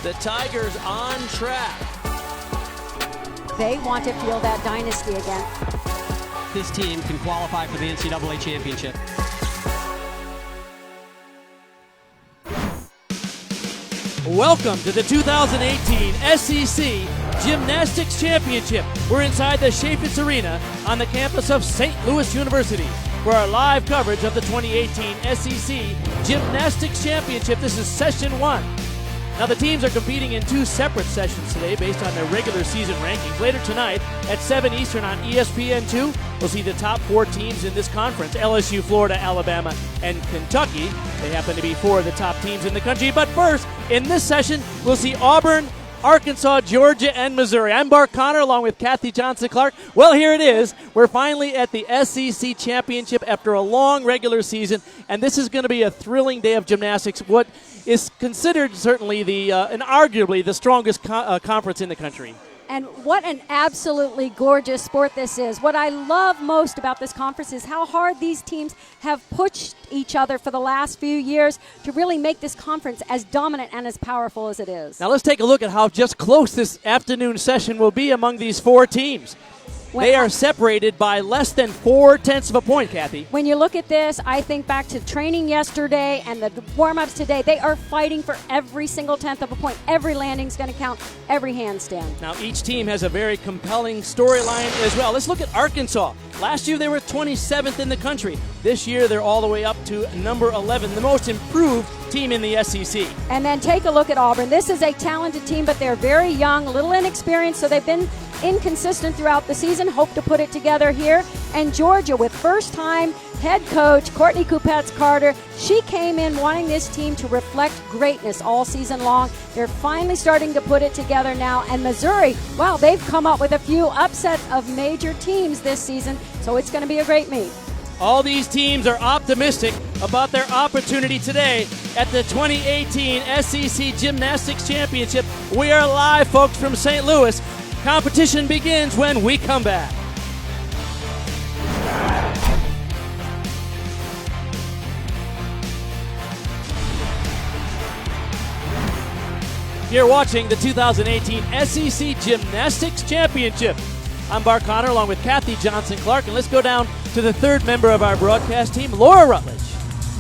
The Tigers on track. They want to feel that dynasty again. This team can qualify for the NCAA championship. Welcome to the 2018 SEC Gymnastics Championship. We're inside the Chaifetz Arena on the campus of St. Louis University for our live coverage of the 2018 SEC Gymnastics Championship. This is session 1. Now the teams are competing in 2 separate sessions today based on their regular season rankings. Later tonight at 7 Eastern on ESPN2, we'll see the top 4 teams in this conference: LSU, Florida, Alabama, and Kentucky. They happen to be 4 of the top teams in the country. But first, in this session, we'll see Auburn, Arkansas, Georgia, and Missouri. I'm Bart Connor along with Kathy Johnson-Clark. Well, here it is. We're finally at the SEC Championship after a long regular season, and this is going to be a thrilling day of gymnastics. What is considered certainly and arguably the strongest conference in the country. And what an absolutely gorgeous sport this is. What I love most about this conference is how hard these teams have pushed each other for the last few years to really make this conference as dominant and as powerful as it is. Now let's take a look at how just close this afternoon session will be among these 4 teams. They are separated by less than 0.4 of a point, Kathy. When you look at this, I think back to training yesterday and the warm-ups today. They are fighting for every single 1/10 of a point. Every landing's going to count, every handstand. Now each team has a very compelling storyline as well. Let's look at Arkansas. Last year they were 27th in the country. This year they're all the way up to number 11, the most improved team in the SEC. And then take a look at Auburn. This is a talented team, but they're very young, a little inexperienced, so they've been inconsistent throughout the season. Hope to put it together here. And Georgia, with first-time head coach Courtney Kupets-Carter, she came in wanting this team to reflect greatness all season long. They're finally starting to put it together now. And Missouri, well, they've come up with a few upsets of major teams this season, so it's going to be a great meet. All these teams are optimistic about their opportunity today at the 2018 SEC Gymnastics Championship. We are live, folks, from St. Louis. Competition begins when we come back. You're watching the 2018 SEC Gymnastics Championship. I'm Bart Connor along with Kathy Johnson-Clark, and let's go down to the 3rd member of our broadcast team, Laura Rutledge.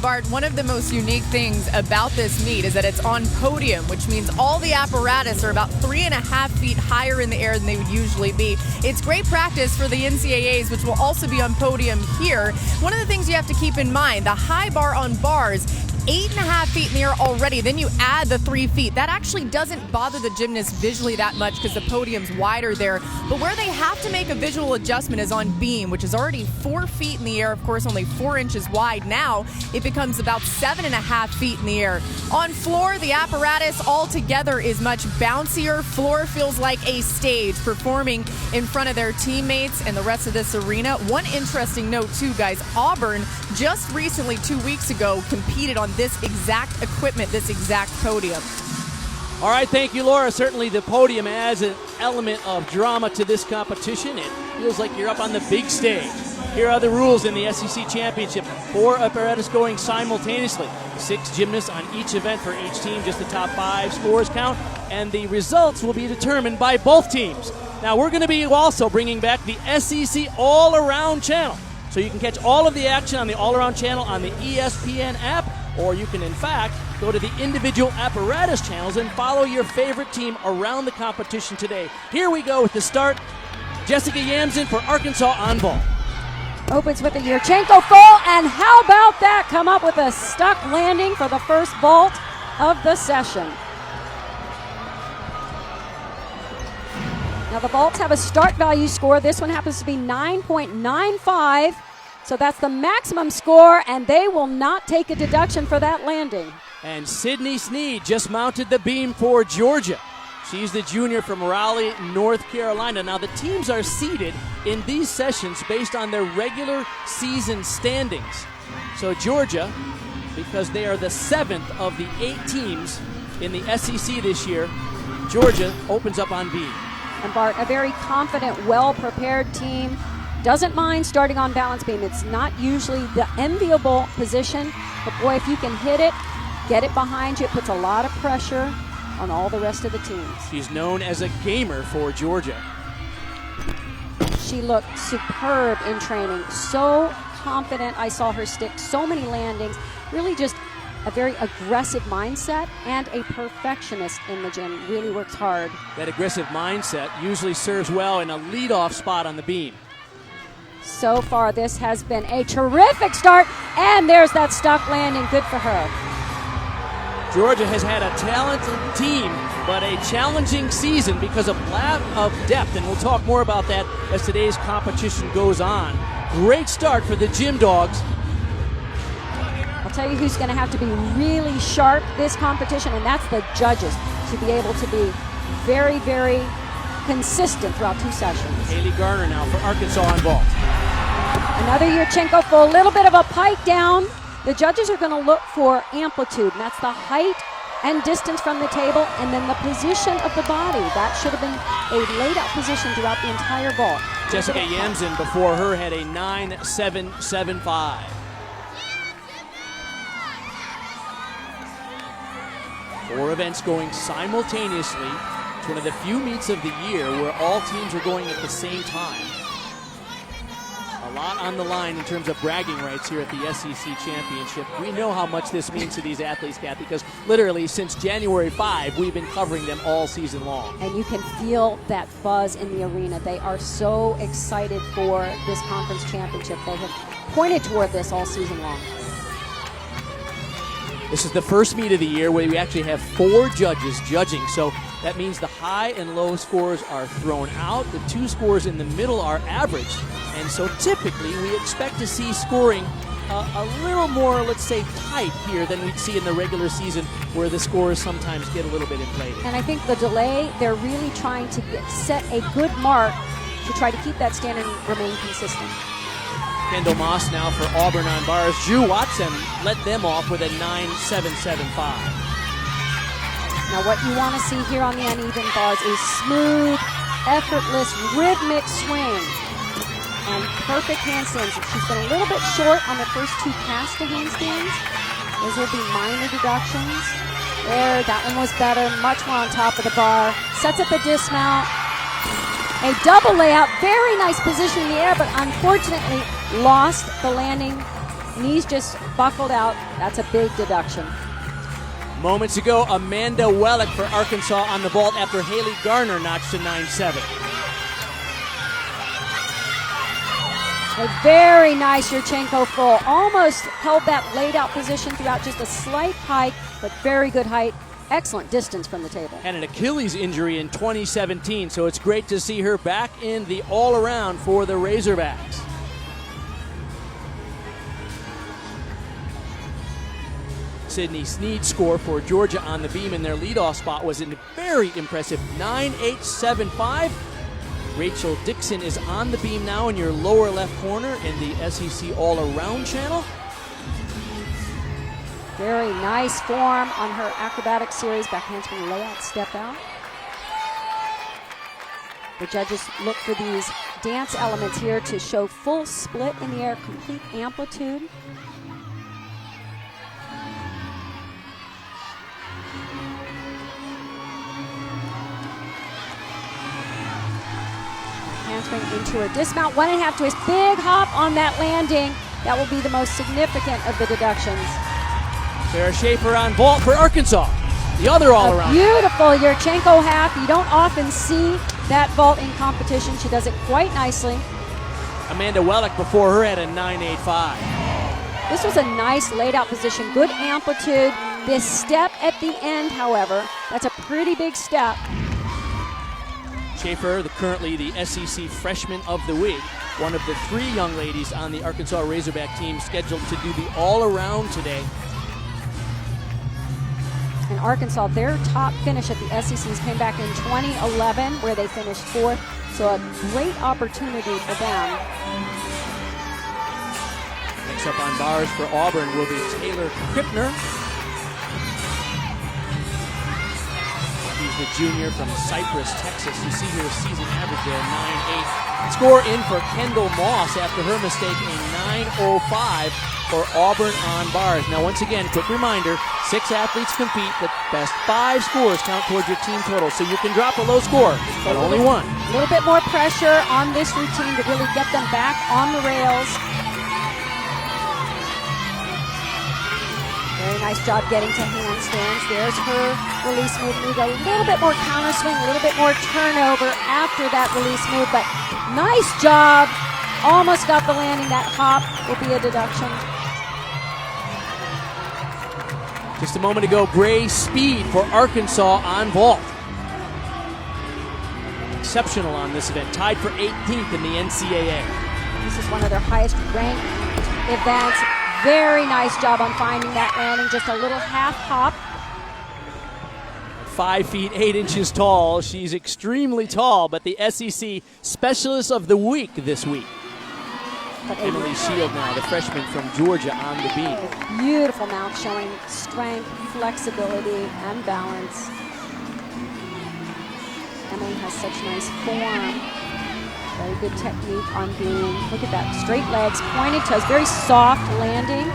Bart, one of the most unique things about this meet is that it's on podium, which means all the apparatus are about 3.5 feet higher in the air than they would usually be. It's great practice for the NCAAs, which will also be on podium here. One of the things you have to keep in mind, the high bar on bars, 8.5 feet in the air already, then you add the 3 feet. That actually doesn't bother the gymnast visually that much because the podium's wider there. But where they have to make a visual adjustment is on beam, which is already 4 feet in the air, of course only 4 inches wide. Now it becomes about 7.5 feet in the air. On floor, the apparatus altogether is much bouncier. Floor feels like a stage, performing in front of their teammates and the rest of this arena. One interesting note too, guys, Auburn just recently, 2 weeks ago, competed on this exact equipment, this exact podium. All right, thank you, Laura. Certainly the podium adds an element of drama to this competition. It feels like you're up on the big stage. Here are the rules in the SEC Championship. 4 apparatus going simultaneously. 6 gymnasts on each event for each team. Just the top 5 scores count, and the results will be determined by both teams. Now, we're going to be also bringing back the SEC All-Around channel. So you can catch all of the action on the All-Around channel on the ESPN app, or you can, in fact, go to the individual apparatus channels and follow your favorite team around the competition today. Here we go with the start. Jessica Yamson for Arkansas on vault. Opens with a Yurchenko full, and how about that? Come up with a stuck landing for the first vault of the session. Now the vaults have a start value score. This one happens to be 9.95. So that's the maximum score, and they will not take a deduction for that landing. And Sydney Sneed just mounted the beam for Georgia. She's the junior from Raleigh, North Carolina. Now the teams are seeded in these sessions based on their regular season standings. So Georgia, because they are the 7th of the 8 teams in the SEC this year, Georgia opens up on beam. And Bart, a very confident, well-prepared team. Doesn't mind starting on balance beam. It's not usually the enviable position, but boy, if you can hit it, get it behind you, it puts a lot of pressure on all the rest of the teams. She's known as a gamer for Georgia. She looked superb in training, so confident. I saw her stick so many landings, really just a very aggressive mindset and a perfectionist in the gym. Really works hard. That aggressive mindset usually serves well in a leadoff spot on the beam. So far, this has been a terrific start, and there's that stuck landing. Good for her. Georgia has had a talented team, but a challenging season because of lack of depth, and we'll talk more about that as today's competition goes on. Great start for the Gym Dogs. I'll tell you who's going to have to be really sharp this competition, and that's the judges, to be able to be very, very consistent throughout 2 sessions. Haley Garner now for Arkansas on vault. Another Yurchenko for a little bit of a pike down. The judges are going to look for amplitude, and that's the height and distance from the table, and then the position of the body. That should have been a laid-out position throughout the entire vault. Jessica Yamsen before her had a 9.775. Four events going simultaneously. It's one of the few meets of the year where all teams are going at the same time. A lot on the line in terms of bragging rights here at the SEC Championship. We know how much this means to these athletes, Kathy, because literally since January 5, we've been covering them all season long. And you can feel that buzz in the arena. They are so excited for this conference championship. They have pointed toward this all season long. This is the first meet of the year where we actually have 4 judges judging, so that means the high and low scores are thrown out. The 2 scores in the middle are averaged, and so typically we expect to see scoring a little more, let's say, tight here than we'd see in the regular season where the scores sometimes get a little bit inflated. And I think the delay, they're really trying to set a good mark to try to keep that standard and remain consistent. Kendall Moss now for Auburn on bars. Drew Watson let them off with a 9.775. Now what you want to see here on the uneven bars is smooth, effortless, rhythmic swing and perfect handstands. She's been a little bit short on the first 2 pass to handstands. Those will be minor deductions. There, that one was better, much more on top of the bar. Sets up a dismount. A double layout, very nice position in the air, but unfortunately lost the landing. Knees just buckled out. That's a big deduction. Moments ago, Amanda Wellick for Arkansas on the vault after Haley Garner notched to 9.7. A very nice Yurchenko full. Almost held that laid out position throughout, just a slight hike, but very good height. Excellent distance from the table. Had an Achilles injury in 2017, so it's great to see her back in the all-around for the Razorbacks. Sydney Sneed's score for Georgia on the beam in their leadoff spot was a very impressive 9.875. Rachel Dixon is on the beam now in your lower left corner in the SEC all-around channel. Very nice form on her acrobatic series, back handspring layout, step out. The judges look for these dance elements here to show full split in the air, complete amplitude. Handspring into her dismount, 1.5 twist, big hop on that landing. That will be the most significant of the deductions. Sarah Schaefer on vault for Arkansas. The other all-around. Beautiful Yurchenko half. You don't often see that vault in competition. She does it quite nicely. Amanda Wellick before her had a 9.85. This was a nice laid out position, good amplitude. This step at the end, however, that's a pretty big step. Schaefer, currently the SEC Freshman of the Week, one of the 3 young ladies on the Arkansas Razorback team scheduled to do the all-around today. And Arkansas, their top finish at the SECs came back in 2011, where they finished 4th. So a great opportunity for them. Next up on bars for Auburn will be Taylor Krippner. He's the junior from Cypress, Texas. You see here a season average there, 9.8. Score in for Kendall Moss after her mistake, a 9.05. or Auburn on bars. Now, once again, quick reminder, 6 athletes compete. The best 5 scores count towards your team total. So you can drop a low score, but only one. A little bit more pressure on this routine to really get them back on the rails. Very nice job getting to handstands. There's her release move. Need a little bit more counter swing, a little bit more turnover after that release move, but nice job. Almost got the landing. That hop will be a deduction. Just a moment ago, Gray Speed for Arkansas on vault. Exceptional on this event, tied for 18th in the NCAA. This is one of their highest ranked events. Very nice job on finding that landing. Just a little half hop. 5 feet 8 inches tall. She's extremely tall, but the SEC Specialist of the Week this week. But Emily Shield now, the freshman from Georgia, on the beam. Beautiful mount showing strength, flexibility, and balance. Emily has such nice form. Very good technique on beam. Look at that, straight legs, pointed toes, very soft landing.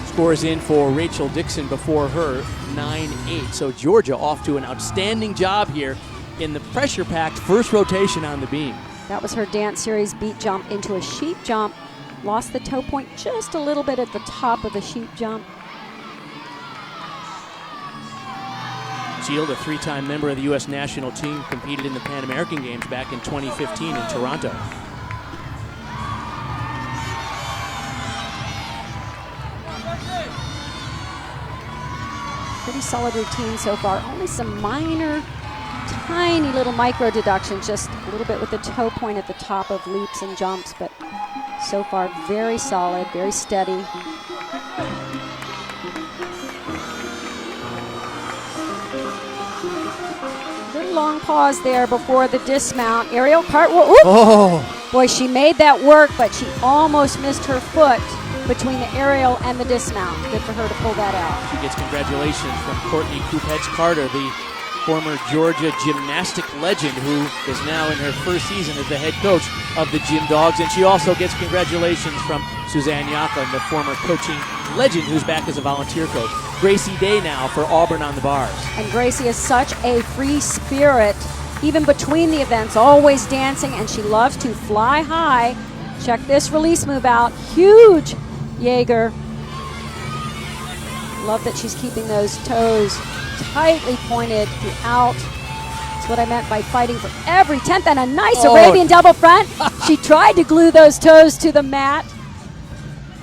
Scores in for Rachel Dixon before her, 9-8. So Georgia off to an outstanding job here in the pressure-packed first rotation on the beam. That was her dance series beat jump into a sheep jump. Lost the toe point just a little bit at the top of the sheep jump. Shield, a 3-time member of the U.S. national team, competed in the Pan American Games back in 2015 in Toronto. Pretty solid routine so far. Only some minor, tiny little micro deductions, just a little bit with the toe point at the top of leaps and jumps, but so far very solid, very steady. Long pause there before the dismount. Aerial cartwheel. Ooh. Oh! Boy, she made that work, but she almost missed her foot between the aerial and the dismount. Good for her to pull that out. She gets congratulations from Courtney Kupets-Carter, the former Georgia gymnastic legend who is now in her first season as the head coach of the Gym Dogs. And she also gets congratulations from Suzanne Yacklin, the former coaching legend who's back as a volunteer coach. Gracie Day now for Auburn on the bars. And Gracie is such a free spirit, even between the events, always dancing, and she loves to fly high. Check this release move out. Huge Jaeger. Love that she's keeping those toes tightly pointed throughout. That's what I meant by fighting for every 10th, and a nice Arabian double front. She tried to glue those toes to the mat.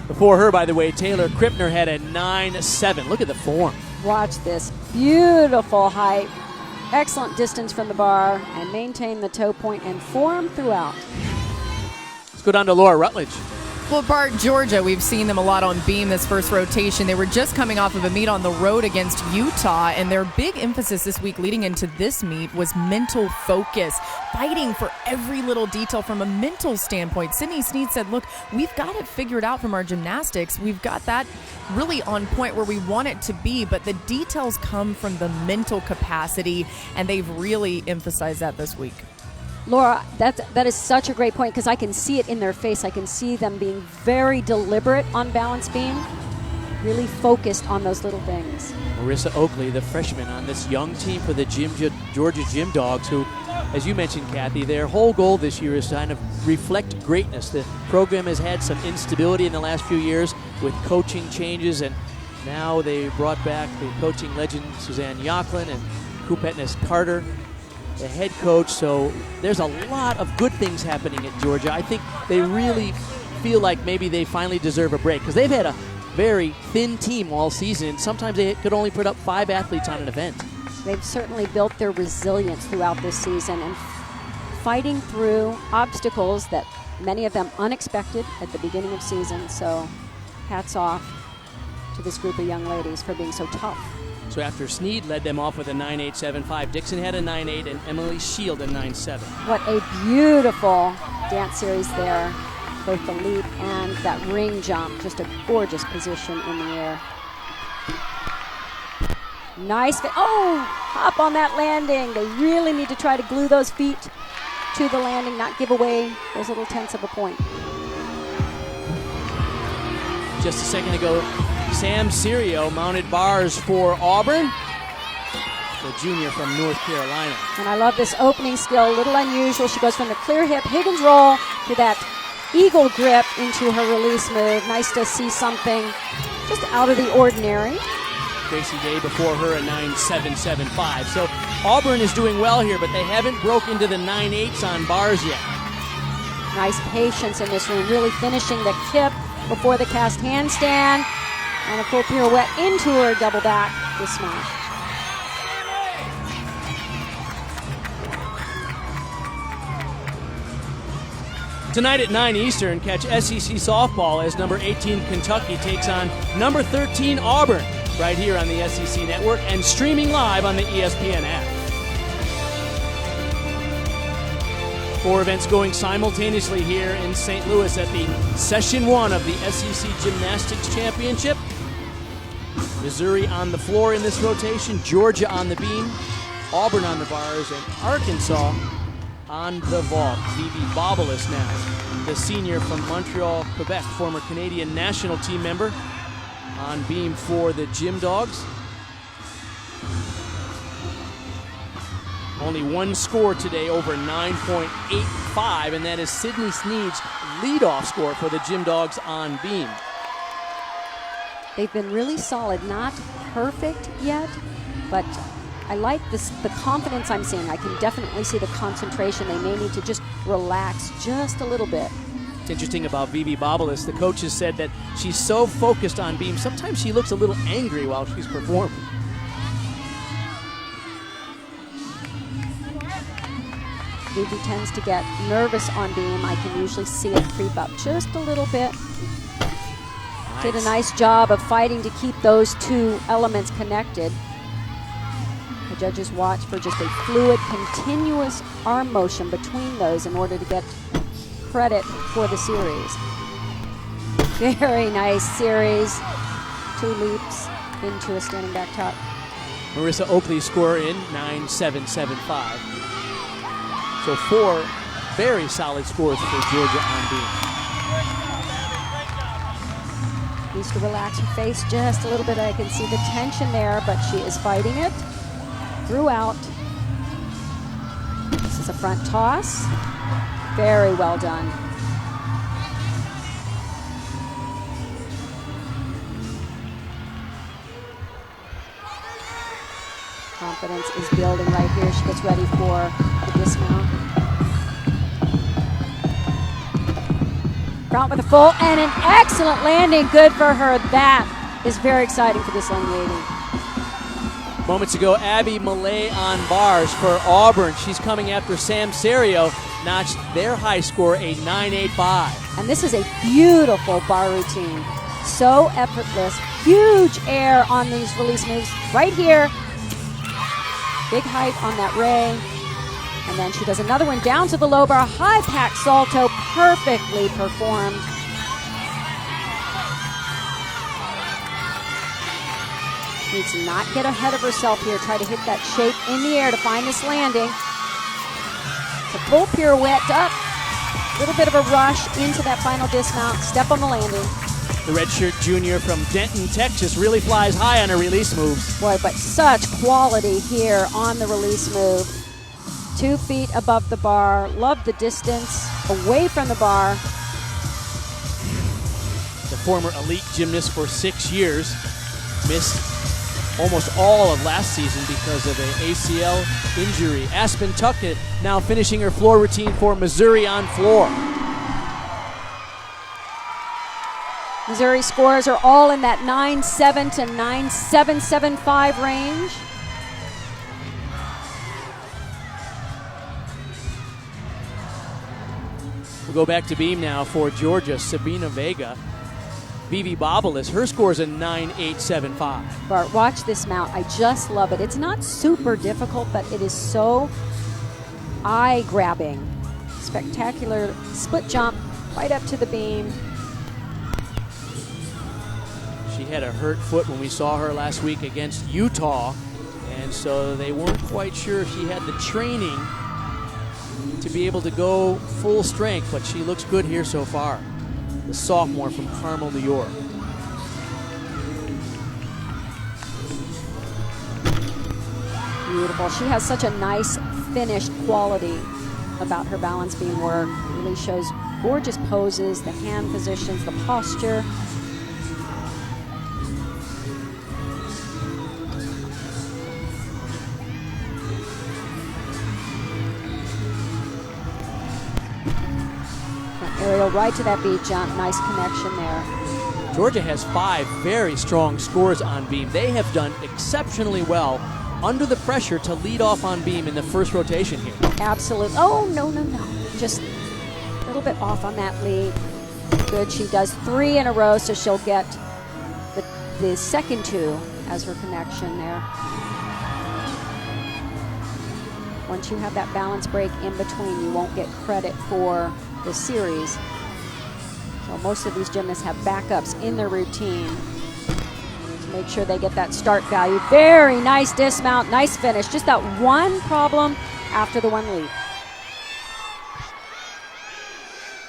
Before her, by the way, Taylor Krippner had a 9-7. Look at the form. Watch this. Beautiful height. Excellent distance from the bar, and maintain the toe point and form throughout. Let's go down to Laura Rutledge. Well, Bart, Georgia, we've seen them a lot on beam this first rotation. They were just coming off of a meet on the road against Utah, and their big emphasis this week leading into this meet was mental focus, fighting for every little detail from a mental standpoint. Sydney Sneed said, look, we've got it figured out from our gymnastics. We've got that really on point where we want it to be, but the details come from the mental capacity, and they've really emphasized that this week. Laura, that is such a great point because I can see it in their face. I can see them being very deliberate on balance beam, really focused on those little things. Marissa Oakley, the freshman on this young team for the Georgia Gym Dogs, who, as you mentioned, Kathy, their whole goal this year is to kind of reflect greatness. The program has had some instability in the last few years with coaching changes, and now they brought back the coaching legend Suzanne Yacklin and Kupets-Carter, the head coach. So there's a lot of good things happening at Georgia. I think they really feel like maybe they finally deserve a break because they've had a very thin team all season, and sometimes they could only put up 5 athletes on an event. They've certainly built their resilience throughout this season and fighting through obstacles that many of them unexpected at the beginning of season. So hats off to this group of young ladies for being so tough. So after Sneed led them off with a 9.875, Dixon had a 9.8 and Emily Shield a 9.7. What a beautiful dance series there. Both the leap and that ring jump. Just a gorgeous position in the air. Nice. Hop on that landing. They really need to try to glue those feet to the landing, not give away those little tenths of a point. Just a second ago, Sam Serio mounted bars for Auburn, the junior from North Carolina. And I love this opening skill, a little unusual. She goes from the clear hip Higgins roll to that eagle grip into her release move. Nice to see something just out of the ordinary. Gracie Day before her a 9.775. So Auburn is doing well here, but they haven't broke into the 9.8s on bars yet. Nice patience in this room, really finishing the kip before the cast handstand. And a full pirouette into her double back dismount. Tonight at 9 Eastern, catch SEC softball as number 18 Kentucky takes on number 13 Auburn, right here on the SEC Network and streaming live on the ESPN app. 4 events going simultaneously here in St. Louis at the Session 1 of the SEC Gymnastics Championship. Missouri on the floor in this rotation, Georgia on the beam, Auburn on the bars, and Arkansas on the vault. Vivi Bobolas now, the senior from Montreal, Quebec, former Canadian national team member, on beam for the Gym Dogs. Only one score today over 9.85, and that is Sydney Sneed's leadoff score for the Gym Dogs on beam. They've been really solid, not perfect yet, but I like the confidence I'm seeing. I can definitely see the concentration. They may need to just relax just a little bit. It's interesting about Vivi Bobolas. The coaches said that she's so focused on beam, sometimes she looks a little angry while she's performing. Vivi tends to get nervous on beam. I can usually see it creep up just a little bit. Nice. Did a nice job of fighting to keep those two elements connected. The judges watch for just a fluid, continuous arm motion between those in order to get credit for the series. Very nice series. 2 leaps into a standing back top. Marissa Oakley's score in 9.775. So 4 very solid scores for Georgia on beam. Needs to relax her face just a little bit. I can see the tension there, but she is fighting it throughout. This is a front toss. Very well done. Confidence is building right here. She gets ready for the dismount. Front with a full and an excellent landing. Good for her. That is very exciting for this young lady. Moments ago, Abby Millay on bars for Auburn. She's coming after Sam Serio, notched their high score a 9.85. And this is a beautiful bar routine. So effortless. Huge air on these release moves. Right here. Big height on that ray. And then she does another one down to the low bar. High pack salto. Perfectly performed. Needs to not get ahead of herself here. Try to hit that shape in the air to find this landing. It's a full pirouette up. A little bit of a rush into that final dismount. Step on the landing. The redshirt junior from Denton, Texas, really flies high on her release moves. Boy, but such quality here on the release move. 2 feet above the bar. Love the distance away from the bar. The former elite gymnast for 6 years missed almost all of last season because of an ACL injury. Aspen Tuckett now finishing her floor routine for Missouri on floor. Missouri scores are all in that 9.7 to 9.775 range. We'll go back to beam now for Georgia, Sabina Vega. Vivi Bobolas, her score is a 9.875. Bart, watch this mount. I just love it. It's not super difficult, but it is so eye-grabbing. Spectacular split jump right up to the beam. She had a hurt foot when we saw her last week against Utah, and so they weren't quite sure if she had the training to be able to go full strength, but she looks good here so far. The sophomore from Carmel, New York. Beautiful. She has such a nice finished quality about her balance beam work. Really shows gorgeous poses, the hand positions, the posture. Front aerial right to that beat jump. Nice connection there. Georgia has 5 very strong scores on beam. They have done exceptionally well under the pressure to lead off on beam in the first rotation here. Absolutely. Oh, no. Just a little bit off on that lead. Good. She does 3 in a row, so she'll get the second 2 as her connection there. Once you have that balance break in between, you won't get credit for the series. So most of these gymnasts have backups in their routine to make sure they get that start value. Very nice dismount, nice finish. Just that one problem after the one leap.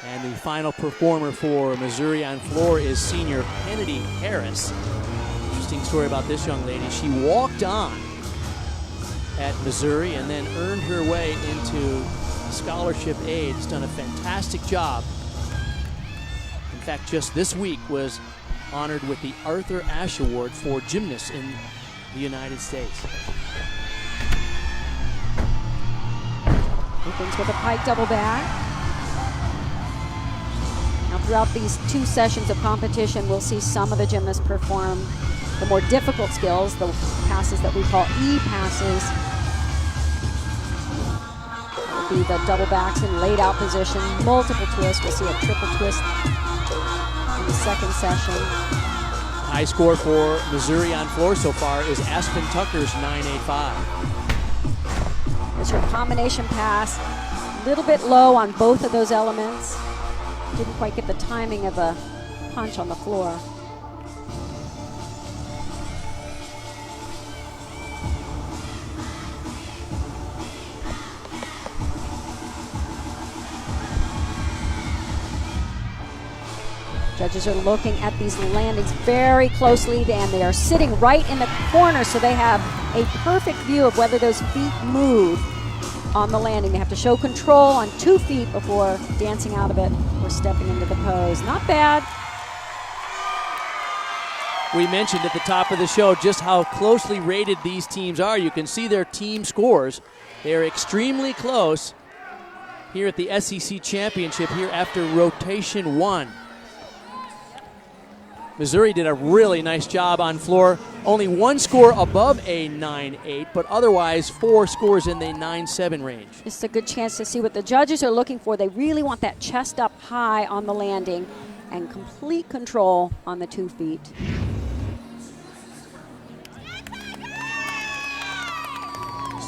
And the final performer for Missouri on floor is senior Kennedy Harris. Interesting story about this young lady. She walked on at Missouri and then earned her way into scholarship aid. Has done a fantastic job. In fact, just this week was honored with the Arthur Ashe Award for gymnasts in the United States. Opens with a pike double back. Now throughout these 2 sessions of competition, we'll see some of the gymnasts perform the more difficult skills, the passes that we call E passes. That will be the double backs in laid out position, multiple twists. We'll see a triple twist in the second session. High score for Missouri on floor so far is Aspen Tucker's 9.85. There's her combination pass, a little bit low on both of those elements. Didn't quite get the timing of a punch on the floor. Judges are looking at these landings very closely, and they are sitting right in the corner, so they have a perfect view of whether those feet move on the landing. They have to show control on 2 feet before dancing out of it or stepping into the pose. Not bad. We mentioned at the top of the show just how closely rated these teams are. You can see their team scores. They are extremely close here at the SEC Championship here after rotation 1. Missouri did a really nice job on floor. Only 1 score above a 9.8, but otherwise 4 scores in the 9.7 range. It's a good chance to see what the judges are looking for. They really want that chest up high on the landing and complete control on the 2 feet.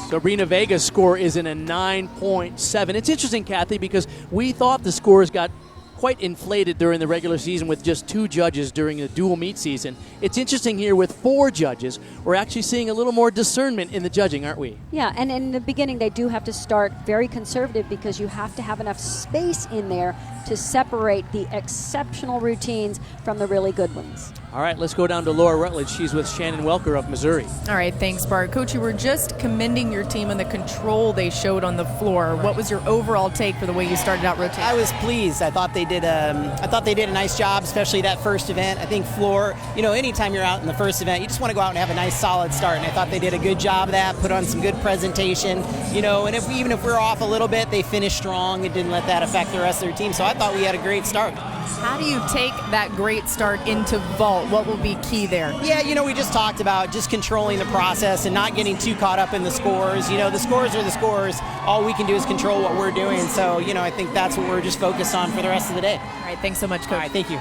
Sabrina Vega's score is in a 9.7. It's interesting, Kathy, because we thought the scores got quite inflated during the regular season with just 2 judges during the dual meet season. It's interesting here with 4 judges. We're actually seeing a little more discernment in the judging, aren't we? Yeah, and in the beginning they do have to start very conservative because you have to have enough space in there to separate the exceptional routines from the really good ones. All right, let's go down to Laura Rutledge. She's with Shannon Welker of Missouri. All right, thanks, Bart. Coach, you were just commending your team on the control they showed on the floor. What was your overall take for the way you started out rotating? I was pleased. I thought they did a nice job, especially that first event. I think floor, anytime you're out in the first event, you just want to go out and have a nice solid start. And I thought they did a good job of that, put on some good presentation, and even if we're off a little bit, they finished strong and didn't let that affect the rest of their team. So I thought we had a great start. How do you take that great start into vault? What will be key there? Yeah, we just talked about just controlling the process and not getting too caught up in the scores. The scores are the scores. All we can do is control what we're doing. So, I think that's what we're just focused on for the rest of the day. All right, thanks so much, Coach. All right, thank you.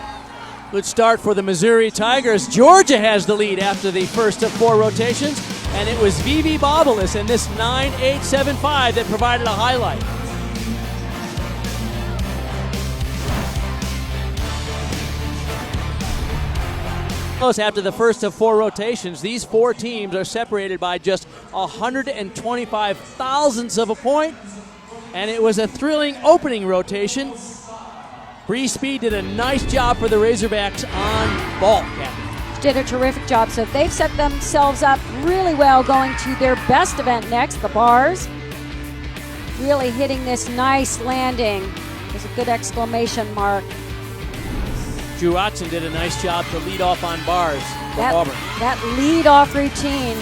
Good start for the Missouri Tigers. Georgia has the lead after the first of 4 rotations, and it was Vivi Bobolis in this 9.875 that provided a highlight. After the first of 4 rotations, these 4 teams are separated by just 125 thousandths of a point, and it was a thrilling opening rotation. Bree Speed did a nice job for the Razorbacks on vault. did a terrific job. So they've set themselves up really well going to their best event next, the bars. Really hitting this nice landing. There's a good exclamation mark. Drew Watson did a nice job to lead off on bars for Auburn. That lead-off routine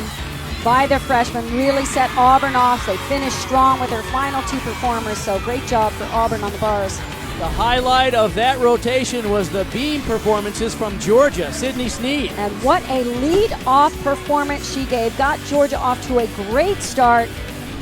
by the freshman really set Auburn off. They finished strong with their final two performers, so great job for Auburn on the bars. The highlight of that rotation was the beam performances from Georgia, Sydney Sneed. And what a lead-off performance she gave. Got Georgia off to a great start.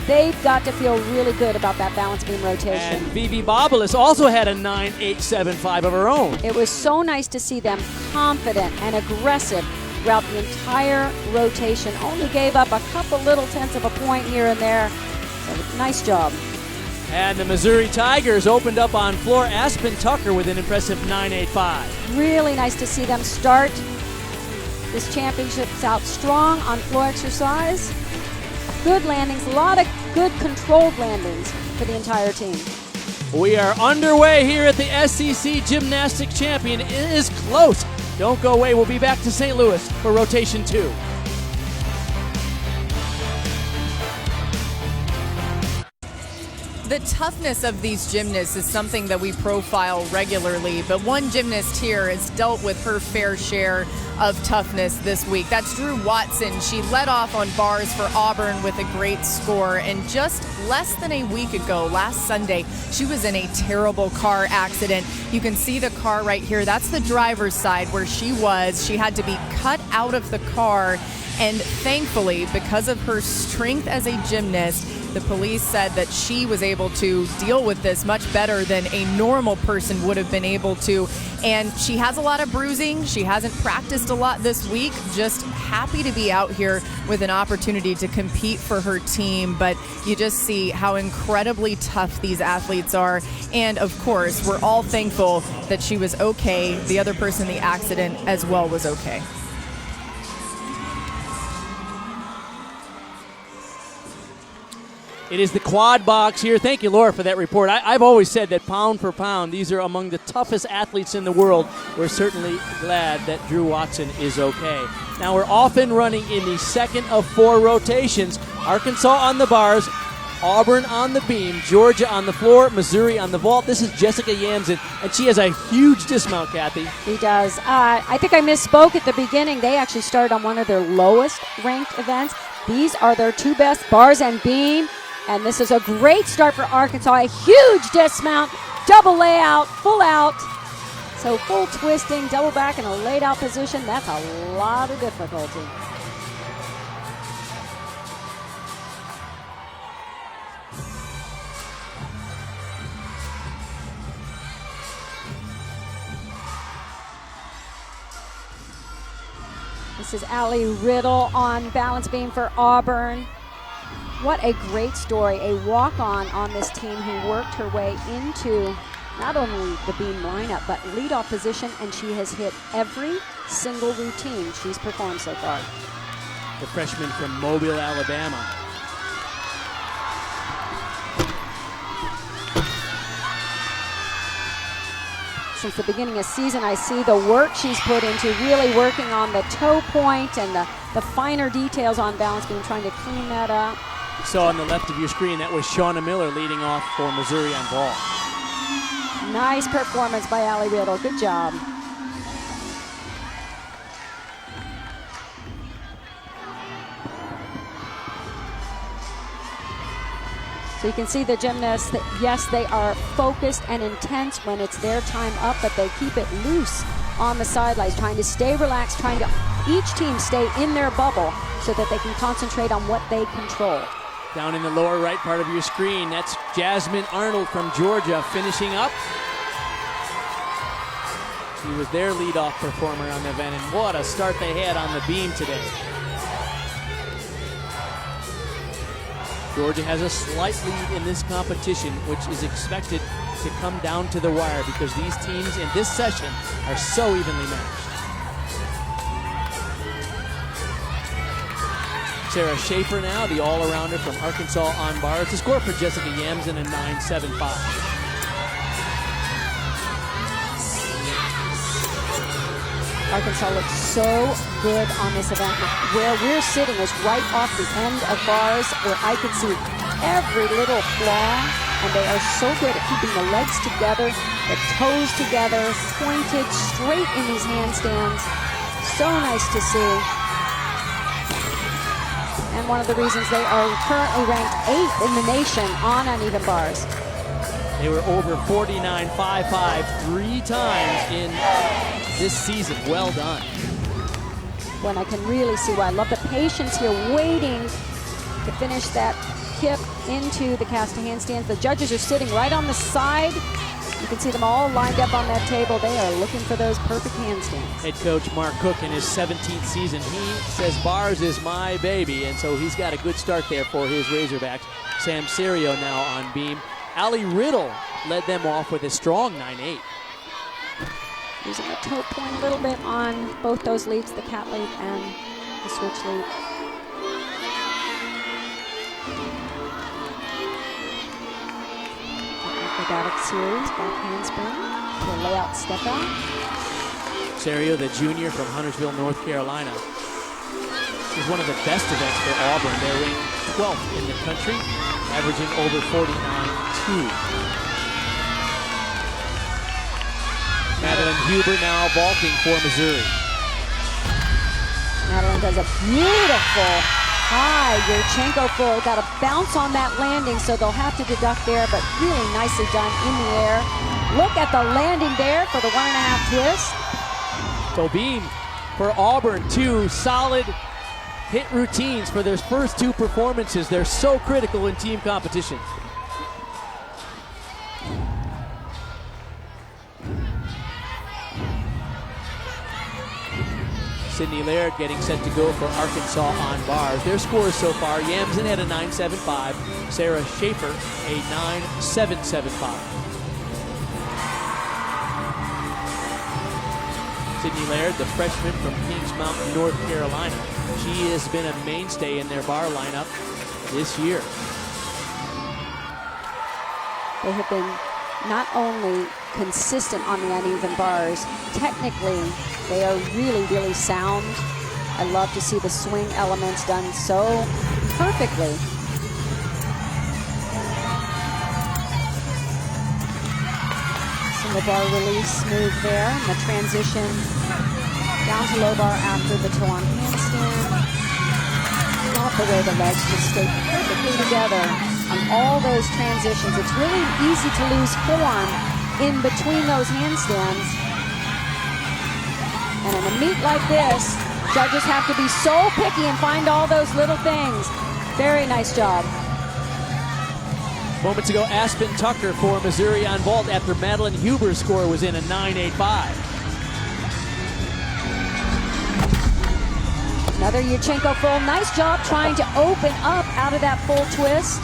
They've got to feel really good about that balance beam rotation. And Vivi Bobolis also had a 9.875 of her own. It was so nice to see them confident and aggressive throughout the entire rotation. Only gave up a couple little tenths of a point here and there. So nice job. And the Missouri Tigers opened up on floor Aspen Tucker with an impressive 9.85. Really nice to see them start this championships out strong on floor exercise. Good landings, a lot of good controlled landings for the entire team. We are underway here at the SEC Gymnastics Champion. It is close. Don't go away. We'll be back to St. Louis for rotation 2. The toughness of these gymnasts is something that we profile regularly, but one gymnast here has dealt with her fair share of toughness this week. That's Drew Watson. She led off on bars for Auburn with a great score, and just less than a week ago, last Sunday, she was in a terrible car accident. You can see the car right here. That's the driver's side where she was. She had to be cut out of the car, and thankfully, because of her strength as a gymnast, the police said that she was able to deal with this much better than a normal person would have been able to. And she has a lot of bruising. She hasn't practiced a lot this week. Just happy to be out here with an opportunity to compete for her team. But you just see how incredibly tough these athletes are. And of course, we're all thankful that she was okay. The other person in the accident as well was okay. It is the quad box here. Thank you, Laura, for that report. I've always said that pound for pound, these are among the toughest athletes in the world. We're certainly glad that Drew Watson is okay. Now we're off and running in the second of 4 rotations. Arkansas on the bars, Auburn on the beam, Georgia on the floor, Missouri on the vault. This is Jessica Yamson, and she has a huge dismount, Kathy. He does. I think I misspoke at the beginning. They actually started on one of their lowest ranked events. These are their 2 best, bars and beam. And this is a great start for Arkansas. A huge dismount, double layout, full out. So full twisting, double back in a laid out position. That's a lot of difficulty. This is Allie Riddle on balance beam for Auburn. What a great story, a walk-on this team who worked her way into not only the beam lineup, but leadoff position, and she has hit every single routine she's performed so far. The freshman from Mobile, Alabama. Since the beginning of season, I see the work she's put into really working on the toe point and the finer details on balance beam, trying to clean that up. You saw on the left of your screen, that was Shauna Miller leading off for Missouri on ball. Nice performance by Allie Riddle. Good job. So you can see the gymnasts, that yes, they are focused and intense when it's their time up, but they keep it loose on the sidelines, trying to stay relaxed, trying to each team stay in their bubble so that they can concentrate on what they control. Down in the lower right part of your screen, that's Jasmine Arnold from Georgia finishing up. She was their leadoff performer on the event, and what a start they had on the beam today. Georgia has a slight lead in this competition, which is expected to come down to the wire because these teams in this session are so evenly matched. Sarah Schaefer now, the all-arounder from Arkansas on bars. The score for Jessica Yamson, a 9.75. Arkansas looks so good on this event. Where we're sitting is right off the end of bars where I can see every little flaw, and they are so good at keeping the legs together, the toes together, pointed straight in these handstands. So nice to see. And one of the reasons they are currently ranked 8th in the nation on uneven bars. They were over 49.55 3 times in this season. Well done. When I can really see why. I love the patience here, waiting to finish that kip into the cast of handstands. The judges are sitting right on the side. You can see them all lined up on that table. They are looking for those perfect handstands. Head coach Mark Cook in his 17th season, he says bars is my baby, and so he's got a good start there for his Razorbacks. Sam Serio now on beam. Allie Riddle led them off with a strong 9-8. Using the toe point a little bit on both those leads, the cat lead and the switch lead. Acrobatic series, back handspring, to a layout step out. Serio, the junior from Huntersville, North Carolina. This is one of the best events for Auburn. They're ranked 12th in the country, averaging over 49.2. Madeline Huber now vaulting for Missouri. Madeline does a beautiful high Yurchenko full. Got to bounce on that landing, so they'll have to deduct there, but really nicely done in the air. Look at the landing there for the 1.5 twist. So beam for Auburn, 2 solid hit routines for their first 2 performances. They're so critical in team competition. Sydney Laird getting set to go for Arkansas on bars. Their scores so far, Yamsen had a 9.75, Sarah Schaefer a 9.775. Sydney Laird, the freshman from Kings Mountain, North Carolina. She has been a mainstay in their bar lineup this year. They have been not only consistent on the uneven bars, technically they are really, really sound. I love to see the swing elements done so perfectly. Single bar release smooth there, and the transition down to low bar after the toe on handstand. Love the way the legs just stay perfectly together on all those transitions. It's really easy to lose form in between those handstands. And in a meet like this, judges have to be so picky and find all those little things. Very nice job. Moments ago, Aspen Tucker for Missouri on vault after Madeline Huber's score was in a 9.85. Another Yurchenko full. Nice job trying to open up out of that full twist.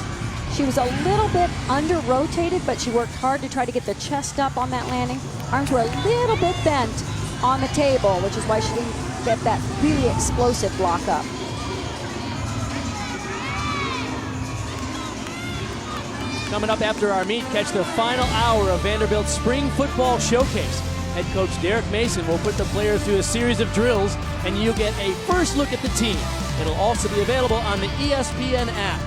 She was a little bit under-rotated, but she worked hard to try to get the chest up on that landing. Arms were a little bit bent on the table, which is why she didn't get that really explosive block up. Coming up after our meet, catch the final hour of Vanderbilt's Spring Football Showcase. Head coach Derek Mason will put the players through a series of drills, and you'll get a first look at the team. It'll also be available on the ESPN app.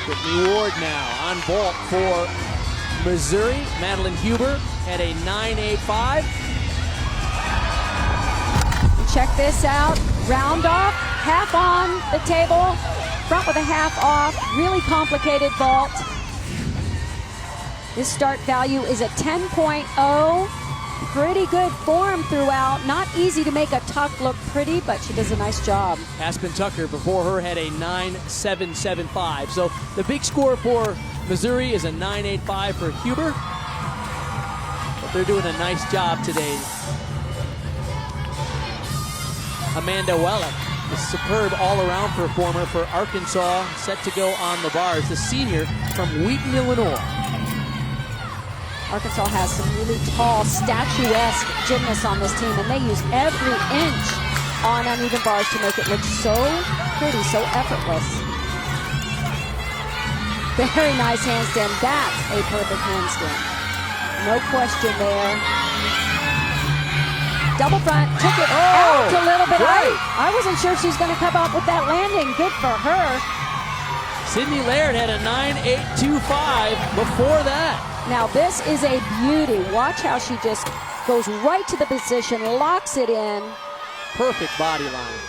Whitney Ward now on vault for Missouri. Madeline Huber at a 9.85. Check this out. Round off, half on the table, front with a half off. Really complicated vault. This start value is a 10.0. Pretty good form throughout. Not easy to make a tuck look pretty, but she does a nice job. Aspen Tucker before her had a 9.775. So the big score for Missouri is a 9.85 for Huber. But they're doing a nice job today. Amanda Wellick, the superb all-around performer for Arkansas, set to go on the bars. The senior from Wheaton, Illinois. Arkansas has some really tall, statuesque gymnasts on this team, and they use every inch on uneven bars to make it look so pretty, so effortless. Very nice handstand. That's a perfect handstand. No question there. Double front, took it out a little bit. I wasn't sure she's going to come up with that landing. Good for her. Sydney Laird had a 9.825 before that. Now this is a beauty. Watch how she just goes right to the position, locks it in. Perfect body line.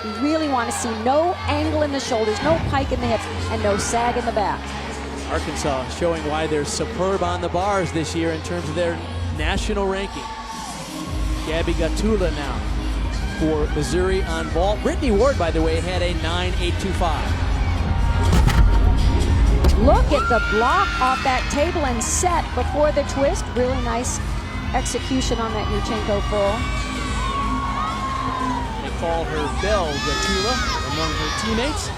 You really want to see no angle in the shoulders, no pike in the hips, and no sag in the back. Arkansas showing why they're superb on the bars this year in terms of their national ranking. Gabby Gatula now for Missouri on vault. Brittany Ward, by the way, had a 9.825. Look at the block off that table and set before the twist. Really nice execution on that Yurchenko full. They call her Belle Gatula among her teammates.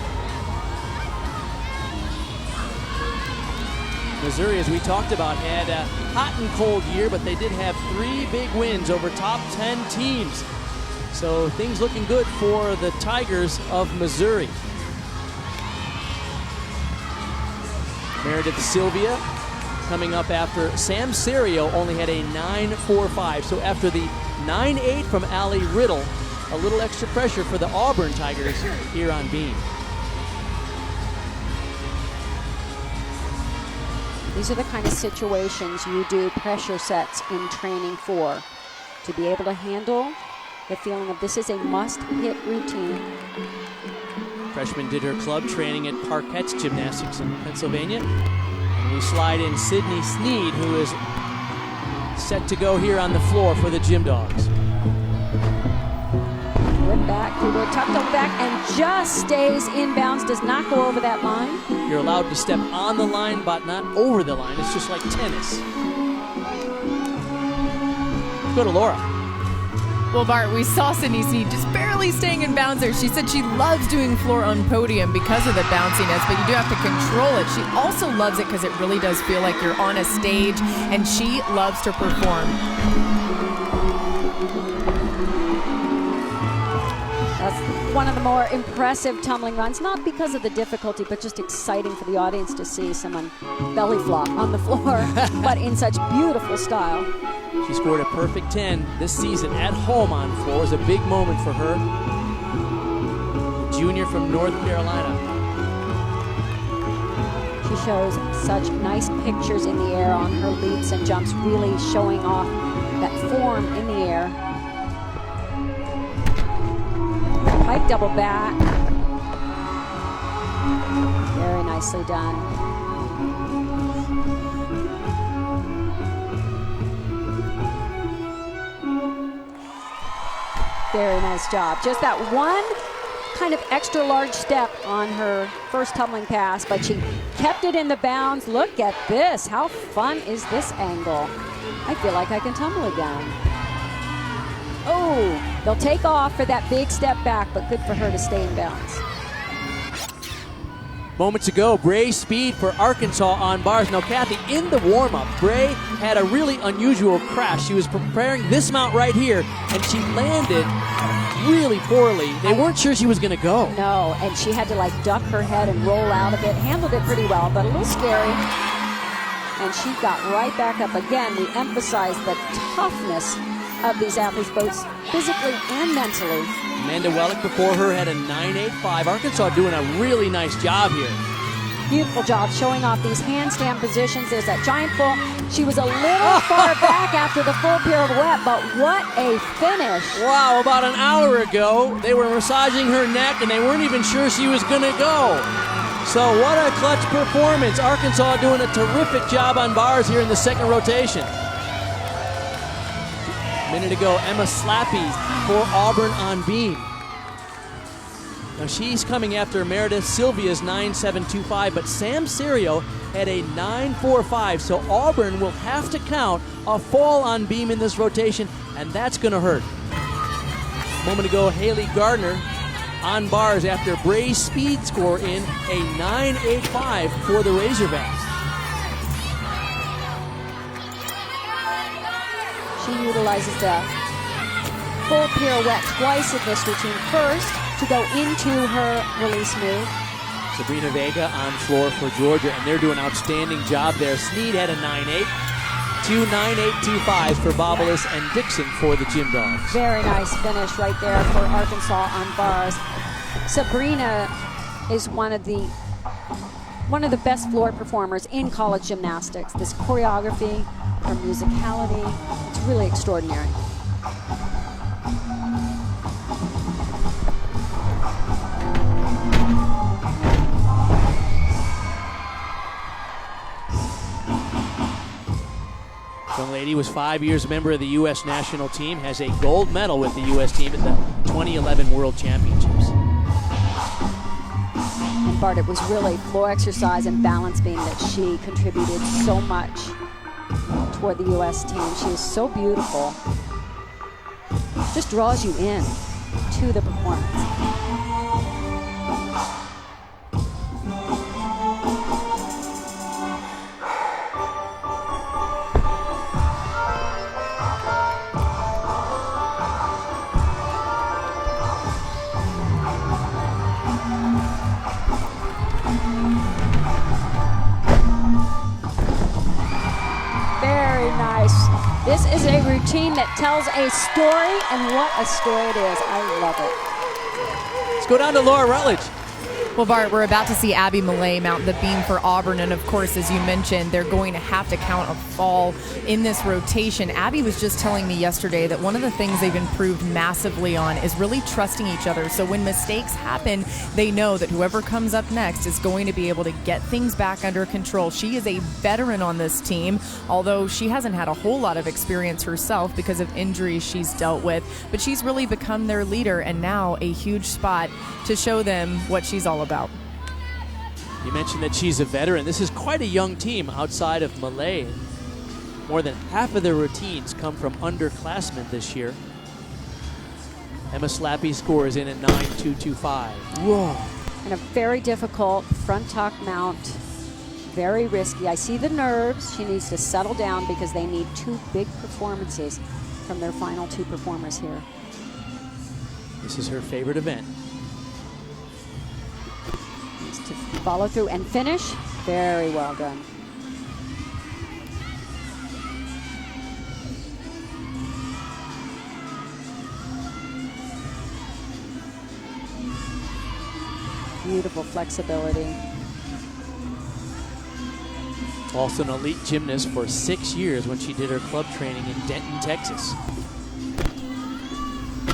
Missouri, as we talked about, had a hot and cold year, but they did have 3 big wins over top 10 teams. So things looking good for the Tigers of Missouri. Meredith Sylvia coming up after Sam Serio only had a 9.45. So after the 9.8 from Allie Riddle, a little extra pressure for the Auburn Tigers here on beam. These are the kind of situations you do pressure sets in training for, to be able to handle the feeling of this is a must-hit routine. Freshman did her club training at Parkett's Gymnastics in Pennsylvania. And we slide in Sydney Sneed, who is set to go here on the floor for the Gym Dogs. Whip back through the tucked over back and just stays inbounds, does not go over that line. You're allowed to step on the line, but not over the line. It's just like tennis. Let's go to Laura. Well, Bart, we saw Sydney Sneed just barely staying in bounds there. She said she loves doing floor on podium because of the bounciness, but you do have to control it. She also loves it because it really does feel like you're on a stage, and she loves to perform. That's one of the more impressive tumbling runs, not because of the difficulty, but just exciting for the audience to see someone belly flop on the floor, but in such beautiful style. She scored a perfect 10 this season at home on floor. It was a big moment for her. Junior from North Carolina. She shows such nice pictures in the air on her leaps and jumps, really showing off that form in the air. Pike double back. Very nicely done. Very nice job. Just that one kind of extra large step on her first tumbling pass, but she kept it in the bounds. Look at this. How fun is this angle? I feel like I can tumble again. Oh, they'll take off for that big step back, but good for her to stay in bounds. Moments ago, Bray Speed for Arkansas on bars. Now, Kathy, in the warm-up, Bray had a really unusual crash. She was preparing this mount right here, and she landed really poorly. They weren't sure she was going to go. No, and she had to like duck her head and roll out of it. Handled it pretty well, but a little scary. And she got right back up. Again, we emphasize the toughness of these athletes, both physically and mentally. Amanda Wellick before her had a 9.85. Arkansas doing a really nice job here. Beautiful job showing off these handstand positions. There's that giant full. She was a little far back after the full pirouette, but what a finish. Wow, about an hour ago, they were massaging her neck and they weren't even sure she was going to go. So what a clutch performance. Arkansas doing a terrific job on bars here in the second rotation. A minute ago, Emma Slappy for Auburn on beam. Now she's coming after Meredith Sylvia's 9.725, but Sam Serio had a 9.45, so Auburn will have to count a fall on beam in this rotation, and that's going to hurt. A moment ago, Haley Gardner on bars after Bray's speed score in a 9.85 for the Razorbacks. She utilizes the full pirouette twice in this routine. First, to go into her release move. Sabrina Vega on floor for Georgia, and they're doing an outstanding job there. Sneed had a 9.8. 2 9.825 for Bobolas and Dixon for the Gym Dogs. Very nice finish right there for Arkansas on bars. Sabrina is one of the best floor performers in college gymnastics. This choreography, her musicality, it's really extraordinary. Young lady was 5 years a member of the U.S. national team, has a gold medal with the U.S. team at the 2011 World Championships. And Bart, it was really floor exercise and balance beam that she contributed so much toward the U.S. team. She is so beautiful. Just draws you in to the performance. This is a routine that tells a story, and what a story it is. I love it. Let's go down to Laura Rutledge. Well, Bart, we're about to see Abby Millay mount the beam for Auburn, and of course, as you mentioned, they're going to have to count a fall in this rotation. Abby was just telling me yesterday that one of the things they've improved massively on is really trusting each other. So when mistakes happen, they know that whoever comes up next is going to be able to get things back under control. She is a veteran on this team, although she hasn't had a whole lot of experience herself because of injuries she's dealt with, but she's really become their leader, and now a huge spot to show them what she's all about. You mentioned that she's a veteran. This is quite a young team outside of Millay. More than half of their routines come from underclassmen this year. Emma Slappy scores in at 9.225. Whoa. And a very difficult front tuck mount. Very risky. I see the nerves. She needs to settle down because they need two big performances from their final two performers here. This is her favorite event. To follow through and finish. Very well done. Beautiful flexibility. Also an elite gymnast for 6 years when she did her club training in Denton, Texas.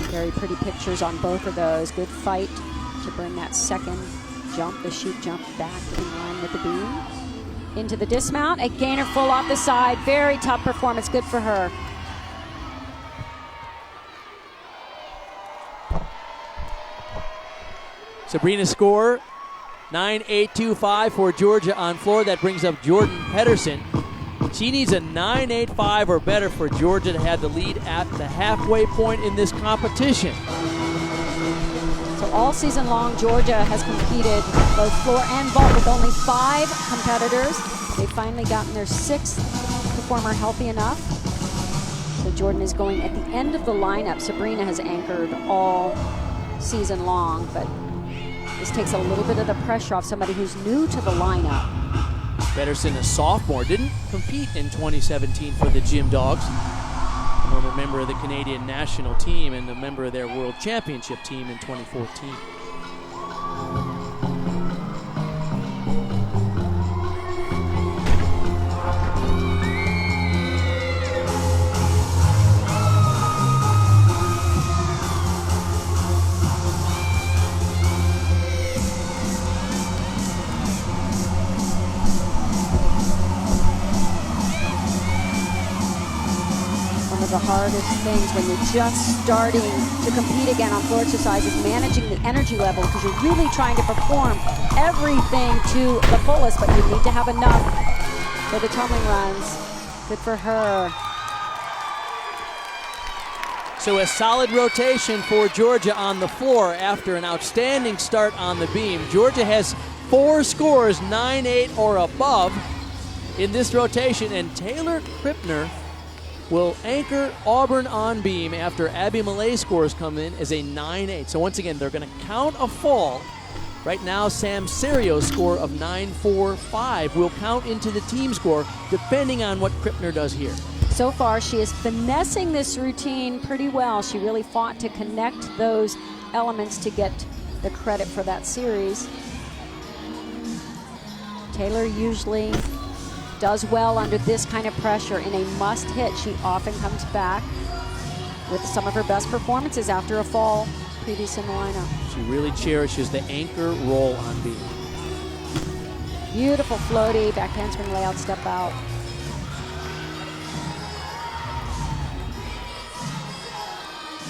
Very pretty pictures on both of those. Good fight to bring that second jump, the shoot jump, back in line with the beam. Into the dismount, a gainer full off the side. Very tough performance, good for her. Sabrina's score, 9.825 for Georgia on floor. That brings up Jordan Pedersen. She needs a 9.85 or better for Georgia to have the lead at the halfway point in this competition. So all season long, Georgia has competed both floor and vault with only 5 competitors. They've finally gotten their 6th performer healthy enough. So Jordan is going at the end of the lineup. Sabrina has anchored all season long, but this takes a little bit of the pressure off somebody who's new to the lineup. Pedersen, a sophomore, didn't compete in 2017 for the Gym Dogs. Former member of the Canadian national team and a member of their World Championship team in 2014. The hardest things when you're just starting to compete again on floor exercise is managing the energy level, because you're really trying to perform everything to the fullest, but you need to have enough for the tumbling runs. Good for her. So a solid rotation for Georgia on the floor after an outstanding start on the beam. Georgia has 4 scores, 9.8 or above in this rotation, and Taylor Krippner will anchor Auburn on beam after Abby Millay's scores come in as a 9.8. So once again, they're going to count a fall Right now, Sam Serio's score of 9.45 will count into the team score, depending on what Krippner does here. So far, she is finessing this routine pretty well. She really fought to connect those elements to get the credit for that series. Taylor usually does well under this kind of pressure. In a must hit, she often comes back with some of her best performances after a fall previous in the lineup. She really cherishes the anchor roll on beam. Beautiful floaty, back handspring layout, step out.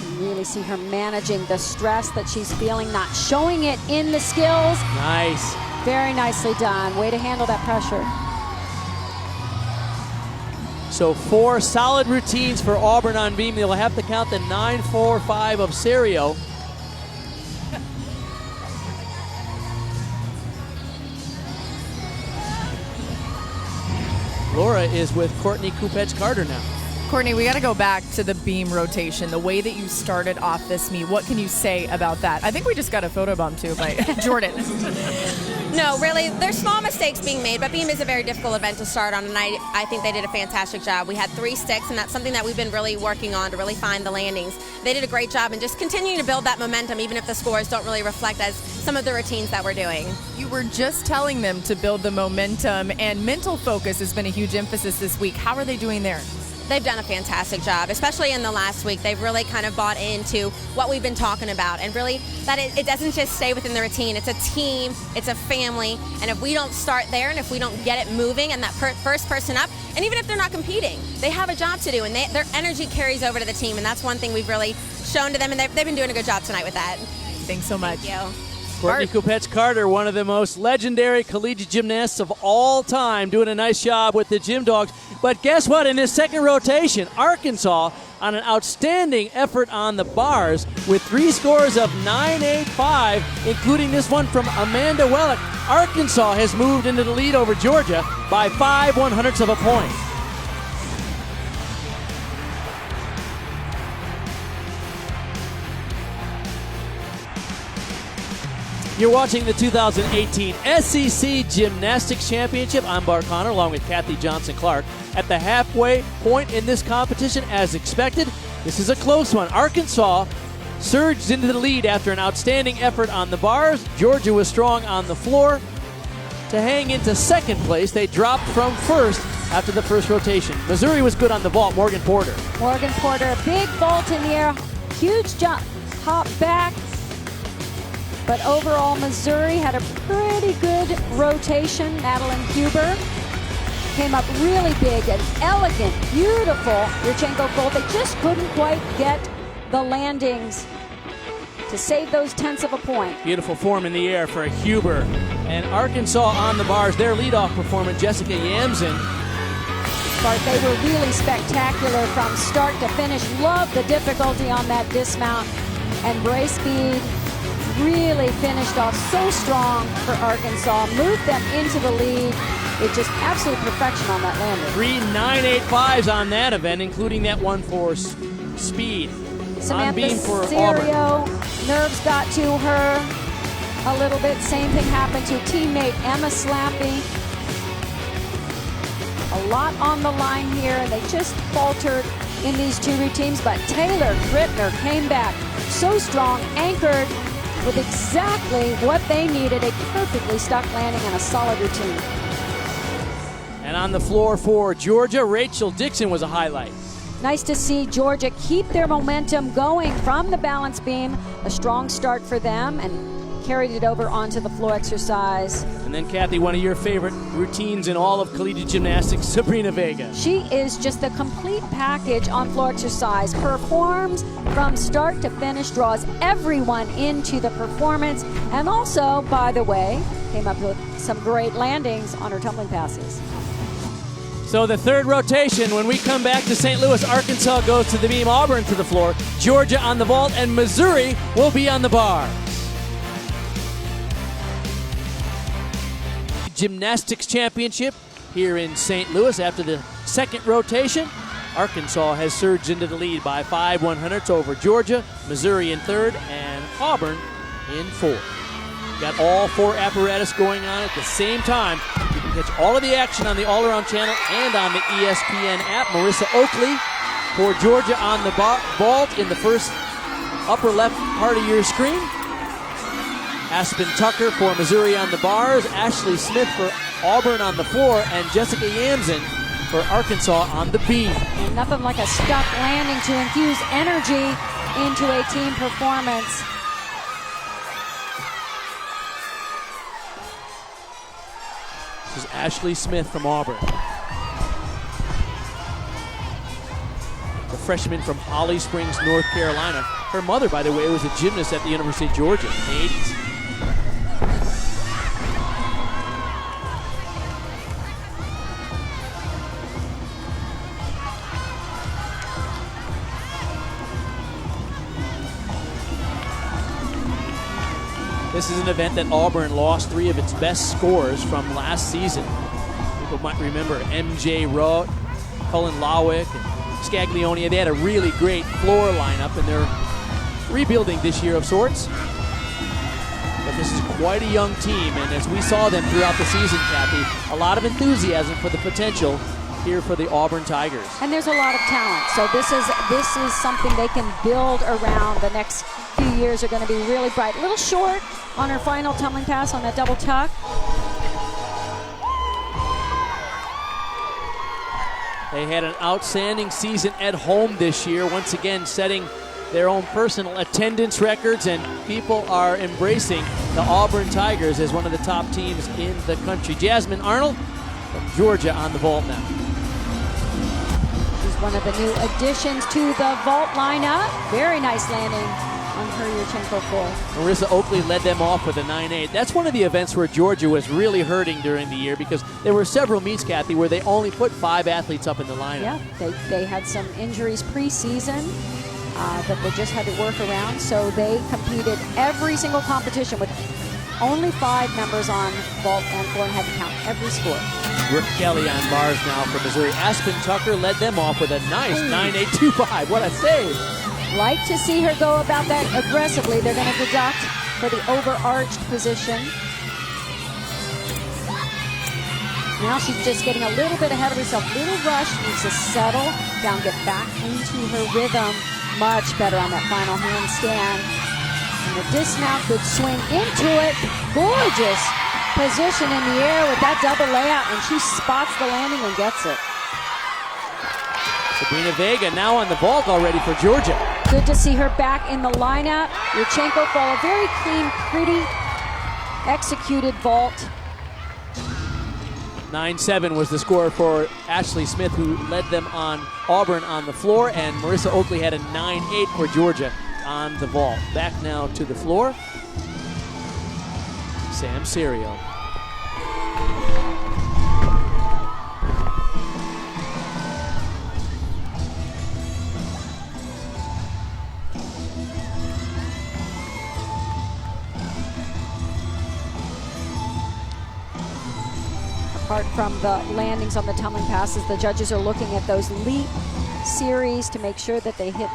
You really see her managing the stress that she's feeling, not showing it in the skills. Nice. Very nicely done. Way to handle that pressure. So 4 solid routines for Auburn on beam. They'll have to count the 9.45 of Serio. Laura is with Courtney Kupech-Carter now. Courtney, we got to go back to the beam rotation, the way that you started off this meet. What can you say about that? I think we just got a photobomb too by Jordan. No, really, there's small mistakes being made, but beam is a very difficult event to start on, and I think they did a fantastic job. We had 3 sticks, and that's something that we've been really working on to really find the landings. They did a great job, and just continuing to build that momentum, even if the scores don't really reflect as some of the routines that we're doing. You were just telling them to build the momentum, and mental focus has been a huge emphasis this week. How are they doing there? They've done a fantastic job, especially in the last week. They've really kind of bought into what we've been talking about, and really that it doesn't just stay within the routine. It's a team, it's a family, and if we don't start there and if we don't get it moving and that first person up, and even if they're not competing, they have a job to do, and their energy carries over to the team, and that's one thing we've really shown to them, and they've been doing a good job tonight with that. Thanks so much. Thank you. Courtney Kupech-Carter, one of the most legendary collegiate gymnasts of all time, doing a nice job with the Gym Dogs. But guess what? In this second rotation, Arkansas on an outstanding effort on the bars with 3 scores of 9.85, including this one from Amanda Wellick. Arkansas has moved into the lead over Georgia by 5/100ths of a point. You're watching the 2018 SEC Gymnastics Championship. I'm Bart Connor along with Kathy Johnson-Clark. At the halfway point in this competition, as expected, this is a close one. Arkansas surged into the lead after an outstanding effort on the bars. Georgia was strong on the floor. To hang into second place, they dropped from first after the first rotation. Missouri was good on the vault. Morgan Porter. Morgan Porter, big vault in the air, huge jump, hop back. But overall, Missouri had a pretty good rotation. Madeline Huber came up really big, an elegant, beautiful Yurchenko fold. They just couldn't quite get the landings to save those tenths of a point. Beautiful form in the air for Huber. And Arkansas on the bars, their leadoff performer, Jessica Yamson. But they were really spectacular from start to finish. Love the difficulty on that dismount. And Bray Speed really finished off so strong for Arkansas, moved them into the lead. It's just absolute perfection on that landing. 3 9.85s on that event, including that one for speed. On beam for Serio, Auburn. nerves got to her a little bit. Same thing happened to teammate Emma Slappy. A lot on the line here, and they just faltered in these 2 routines, but Taylor Krippner came back so strong, anchored with exactly what they needed, a perfectly stuck landing and a solid routine. And on the floor for Georgia, Rachel Dixon was a highlight. Nice to see Georgia keep their momentum going from the balance beam. A strong start for them and carried it over onto the floor exercise. And then, Kathy, one of your favorite routines in all of collegiate gymnastics, Sabrina Vega. She is just the complete package on floor exercise. Performs from start to finish, draws everyone into the performance, and also, by the way, came up with some great landings on her tumbling passes. So the third rotation, when we come back to St. Louis, Arkansas goes to the beam, Auburn to the floor, Georgia on the vault, and Missouri will be on the bar. Gymnastics Championship here in St. Louis after the second rotation. Arkansas has surged into the lead by 5/100ths over Georgia, Missouri in third, and Auburn in fourth. Got all 4 apparatus going on at the same time. You can catch all of the action on the All Around channel and on the ESPN app. Marissa Oakley for Georgia on the vault in the first upper left part of your screen. Aspen Tucker for Missouri on the bars. Ashley Smith for Auburn on the floor. And Jessica Yamson for Arkansas on the beam. And nothing like a stuck landing to infuse energy into a team performance. This is Ashley Smith from Auburn. The freshman from Holly Springs, North Carolina. Her mother, by the way, was a gymnast at the University of Georgia in the 80s. This is an event that Auburn lost 3 of its best scorers from last season. People might remember MJ Rowe, Cullen Lawick, and Scaglione. They had a really great floor lineup, and they're rebuilding this year of sorts. But this is quite a young team, and as we saw them throughout the season, Kathy, a lot of enthusiasm for the potential here for the Auburn Tigers. And there's a lot of talent, so this is something they can build around. The next few years are going to be really bright. A little short on her final tumbling pass on that double tuck. They had an outstanding season at home this year, once again setting their own personal attendance records, and people are embracing the Auburn Tigers as one of the top teams in the country. Jasmine Arnold from Georgia on the vault now. She's one of the new additions to the vault lineup. Very nice landing on her Yurchenko full. Marissa Oakley led them off with a 9-8. That's one of the events where Georgia was really hurting during the year, because there were several meets, Kathy, where they only put 5 athletes up in the lineup. Yeah, they had some injuries preseason that they just had to work around, so they competed every single competition with only 5 members on vault and floor and had to count every score. Brooke Kelly on bars now for Missouri. Aspen Tucker led them off with a nice 9-8-2-5. What a save. Like to see her go about that aggressively. They're going to deduct for the overarched position. Now she's just getting a little bit ahead of herself. Little rush, needs to settle down, get back into her rhythm. Much better on that final handstand. And the dismount, good swing into it. Gorgeous position in the air with that double layout, and she spots the landing and gets it. Sabrina Vega now on the vault already for Georgia. Good to see her back in the lineup. Yurchenko fall, a very clean, pretty executed vault. 9-7 was the score for Ashley Smith, who led them on Auburn on the floor, and Marissa Oakley had a 9-8 for Georgia on the vault. Back now to the floor, Sam Serio. Apart from the landings on the tumbling passes, the judges are looking at those leap series to make sure that they hit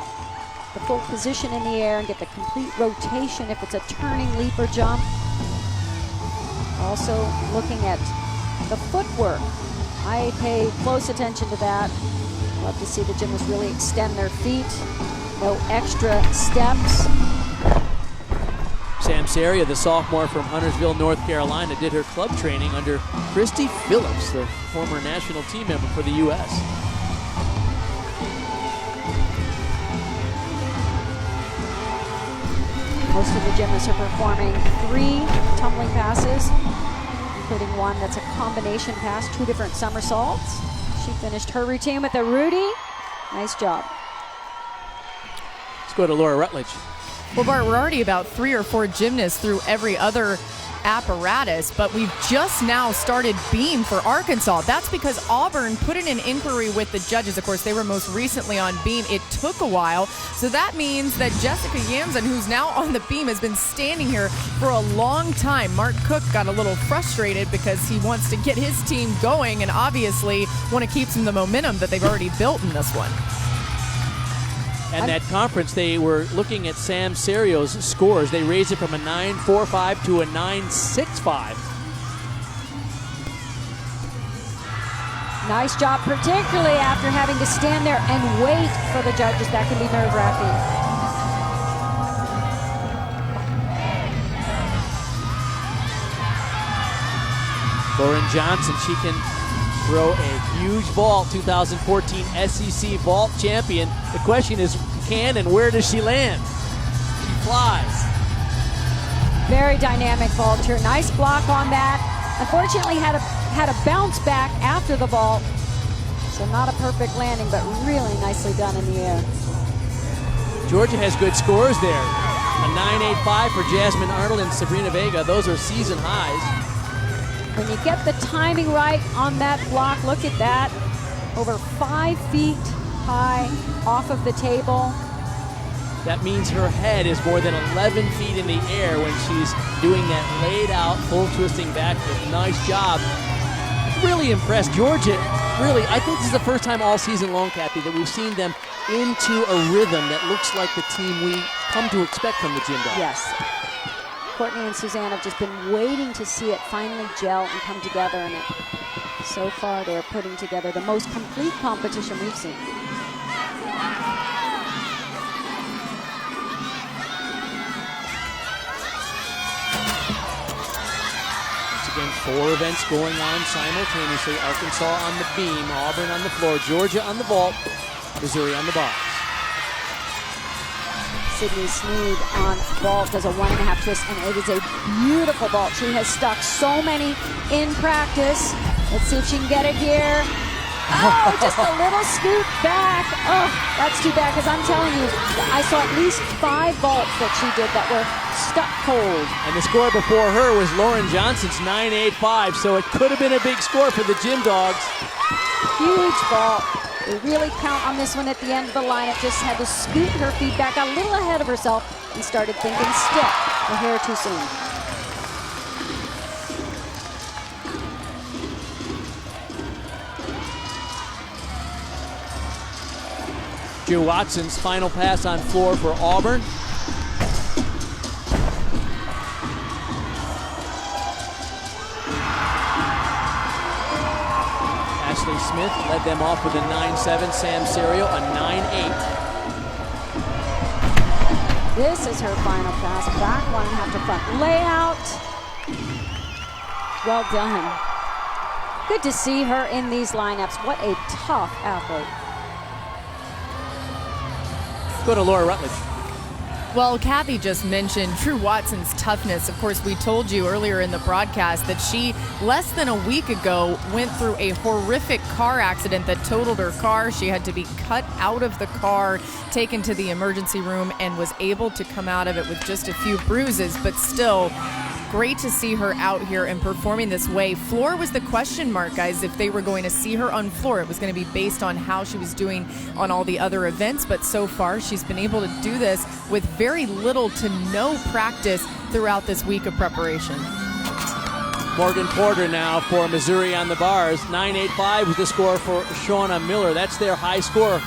the full position in the air and get the complete rotation if it's a turning leap or jump. Also looking at the footwork. I pay close attention to that. Love to see the gymnasts really extend their feet. No extra steps. Sam Serio, the sophomore from Huntersville, North Carolina, did her club training under Christy Phillips, the former national team member for the U.S. Most of the gymnasts are performing 3 tumbling passes, including one that's a combination pass, 2 different somersaults. She finished her routine with a Rudy. Nice job. Let's go to Laura Rutledge. Well, Bart, we're already about 3 or 4 gymnasts through every other apparatus, but we've just now started beam for Arkansas. That's because Auburn put in an inquiry with the judges. Of course, they were most recently on beam. It took a while, so that means that Jessica Yamson, who's now on the beam, has been standing here for a long time. Mark Cook got a little frustrated because he wants to get his team going and obviously want to keep some of the momentum that they've already built in this one. And that conference, they were looking at Sam Serio's scores. They raised it from a 9.45 to a 9.65. Nice job, particularly after having to stand there and wait for the judges. That can be nerve-wracking. Lauren Johnson, she can throw a huge vault, 2014 SEC vault champion. The question is, can and where does she land? She flies. Very dynamic vaulter. Nice block on that. Unfortunately, had a bounce back after the vault. So not a perfect landing, but really nicely done in the air. Georgia has good scores there. A 9.85 for Jasmine Arnold and Sabrina Vega. Those are season highs. When you get the timing right on that block, look at that. Over 5 feet high off of the table. That means her head is more than 11 feet in the air when she's doing that laid out full twisting backflip. Nice job. Really impressed. Georgia, really, I think this is the first time all season long, Kathy, that we've seen them into a rhythm that looks like the team we come to expect from the Gym Dogs. Yes. Courtney and Suzanne have just been waiting to see it finally gel and come together, and so far they're putting together the most complete competition we've seen. Once again, 4 events going on simultaneously. Arkansas on the beam, Auburn on the floor, Georgia on the vault, Missouri on the bars. Sydney Sneed on vault does a 1.5 twist, and it is a beautiful vault. She has stuck so many in practice. Let's see if she can get it here. Oh, just a little scoot back. Oh, that's too bad, because I'm telling you, I saw at least 5 vaults that she did that were stuck cold. And the score before her was Lauren Johnson's 9.85, so it could have been a big score for the Gym Dogs. Huge vault. They really count on this one at the end of the lineup. Just had to scoot her feet back a little ahead of herself and started thinking stick a hair too soon. Drew Watson's final pass on floor for Auburn. Ashley Smith led them off with a 9.7. Sam Serio, a 9.8. This is her final pass. Back 1.5 to front. Layout. Well done. Good to see her in these lineups. What a tough athlete. Go to Laura Rutledge. Well, Kathy just mentioned Drew Watson's toughness. Of course, we told you earlier in the broadcast that she, less than a week ago, went through a horrific car accident that totaled her car. She had to be cut out of the car, taken to the emergency room, and was able to come out of it with just a few bruises, but still great to see her out here and performing this way. Floor was the question mark, guys, if they were going to see her on floor. It was going to be based on how she was doing on all the other events, but so far she's been able to do this with very little to no practice throughout this week of preparation. Morgan Porter now for Missouri on the bars. 9.85 was the score for Shauna Miller. That's their high score.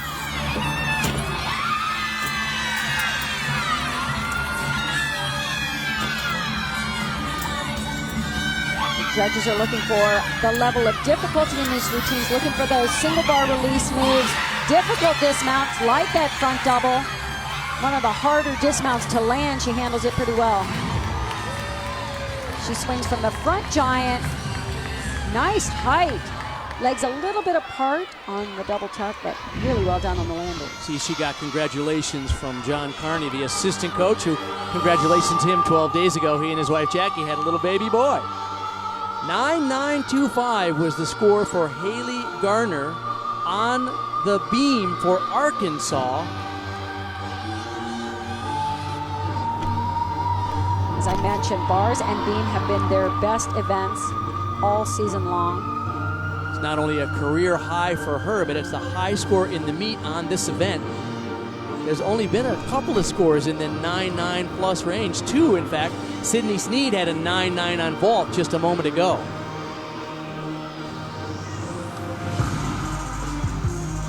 Judges are looking for the level of difficulty in these routines, looking for those single bar release moves, difficult dismounts like that front double. One of the harder dismounts to land. She handles it pretty well. She swings from the front giant. Nice height. Legs a little bit apart on the double tuck, but really well done on the landing. See, she got congratulations from John Carney, the assistant coach, who congratulations to him 12 days ago. He and his wife Jackie had a little baby boy. 9.925 was the score for Haley Garner on the beam for Arkansas. As I mentioned, bars and beam have been their best events all season long. It's not only a career high for her, but it's the high score in the meet on this event. There's only been a couple of scores in the 9.9 plus range. 2, in fact. Sydney Sneed had a 9.9 on vault just a moment ago.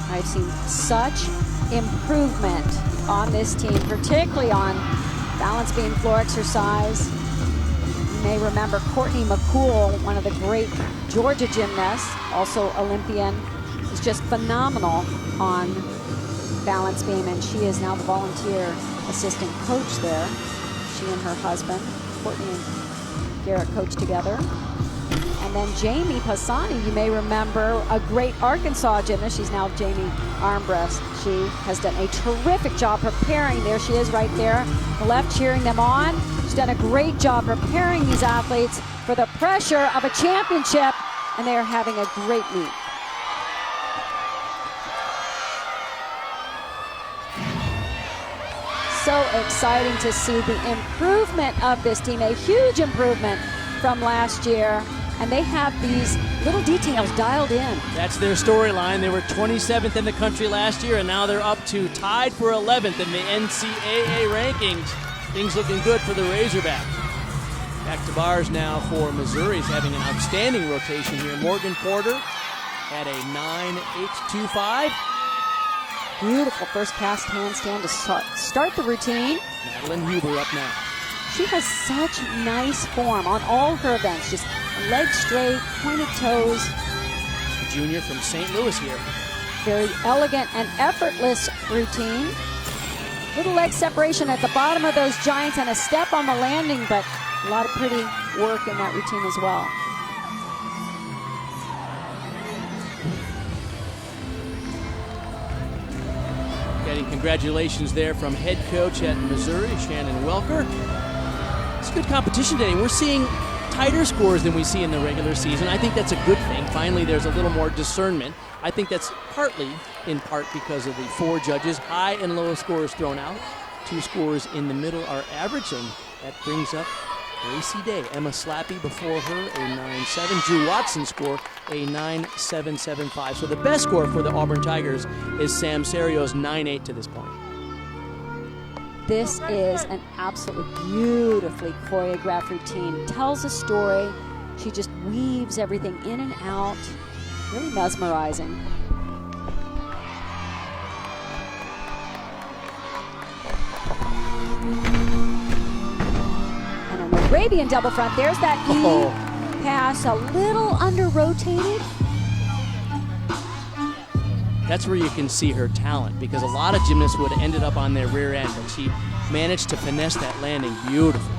I've seen such improvement on this team, particularly on balance beam, floor exercise. You may remember Courtney McCool, one of the great Georgia gymnasts, also Olympian, is just phenomenal on balance beam, and she is now the volunteer assistant coach there. She and her husband, Courtney and Garrett, coach together. And then Jamie Pisani, you may remember, a great Arkansas gymnast. She's now Jamie Armbrust. She has done a terrific job preparing. There she is right there, the left cheering them on. She's done a great job preparing these athletes for the pressure of a championship, and they are having a great meet. So exciting to see the improvement of this team, a huge improvement from last year. And they have these little details dialed in. That's their storyline. They were 27th in the country last year, and now they're up to tied for 11th in the NCAA rankings. Things looking good for the Razorbacks. Back to bars now for Missouri's having an outstanding rotation here. Morgan Porter at a 9.825. Beautiful first cast handstand to start the routine. Madeline Huber up now. She has such nice form on all her events. Just legs straight, pointed toes. A junior from St. Louis here. Very elegant and effortless routine. Little leg separation at the bottom of those giants and a step on the landing, but a lot of pretty work in that routine as well. Getting congratulations there from head coach at Missouri, Shannon Welker. It's a good competition today. We're seeing tighter scores than we see in the regular season. I think that's a good thing. Finally, there's a little more discernment. I think that's in part because of the 4 judges, high and low scores thrown out. 2 scores in the middle are average, and that brings up Gracie Day. Emma Slappy before her, a 9.7. Drew Watson score, a 9.775. So the best score for the Auburn Tigers is Sam Serio's 9.8 to this point. This is an absolutely beautifully choreographed routine. Tells a story. She just weaves everything in and out. Really mesmerizing. And an Arabian double front. There's that E pass, a little under-rotated. That's where you can see her talent, because a lot of gymnasts would have ended up on their rear end, but she managed to finesse that landing beautifully.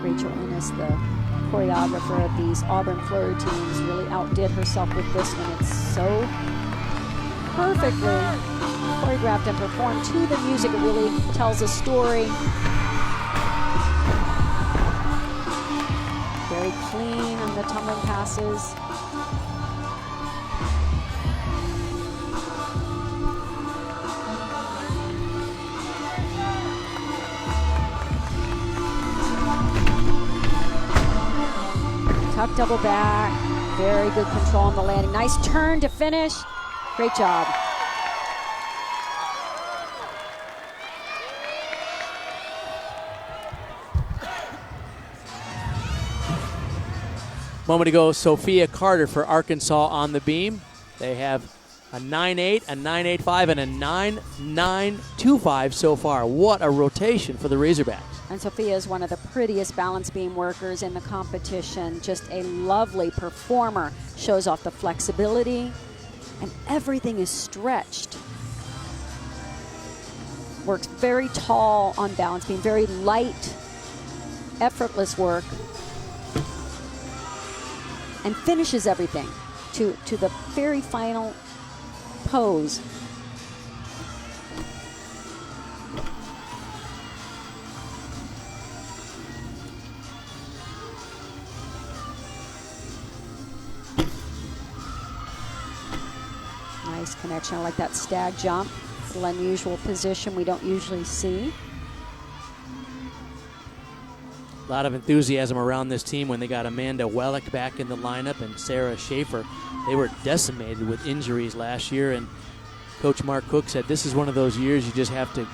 Rachel Ennis, the choreographer of these Auburn floor routines, really outdid herself with this one. It's so perfectly choreographed and performed to the music. It really tells a story. Very clean on the tumbling passes. Tuck double back. Very good control on the landing. Nice turn to finish. Great job. Moment ago, Sophia Carter for Arkansas on the beam. They have a 9.8, a 9.85, and a 9.925 so far. What a rotation for the Razorbacks. And Sophia is one of the prettiest balance beam workers in the competition. Just a lovely performer. Shows off the flexibility, and everything is stretched. Works very tall on balance beam, very light, effortless work. And finishes everything to the very final pose. Nice connection. I like that stag jump. A little unusual position we don't usually see. A lot of enthusiasm around this team when they got Amanda Wellick back in the lineup and Sarah Schaefer. They were decimated with injuries last year, and Coach Mark Cook said this is one of those years you just have to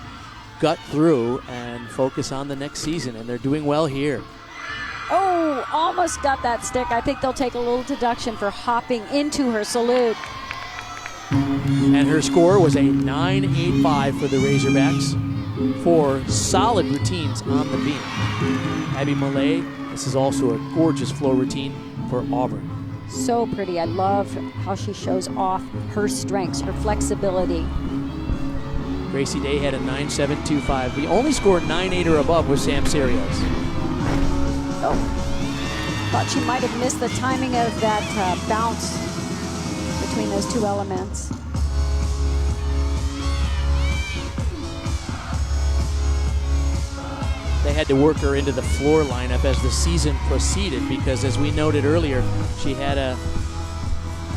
gut through and focus on the next season, and they're doing well here. Oh, almost got that stick. I think they'll take a little deduction for hopping into her salute. And her score was a 9.85 for the Razorbacks. 4 solid routines on the beam. Abby Malay, this is also a gorgeous floor routine for Auburn. So pretty. I love how she shows off her strengths, her flexibility. Gracie Day had a 9.725. The only score 9.8 or above was Sam Serios. Oh, thought she might have missed the timing of that bounce between those two elements. They had to work her into the floor lineup as the season proceeded because, as we noted earlier, she had a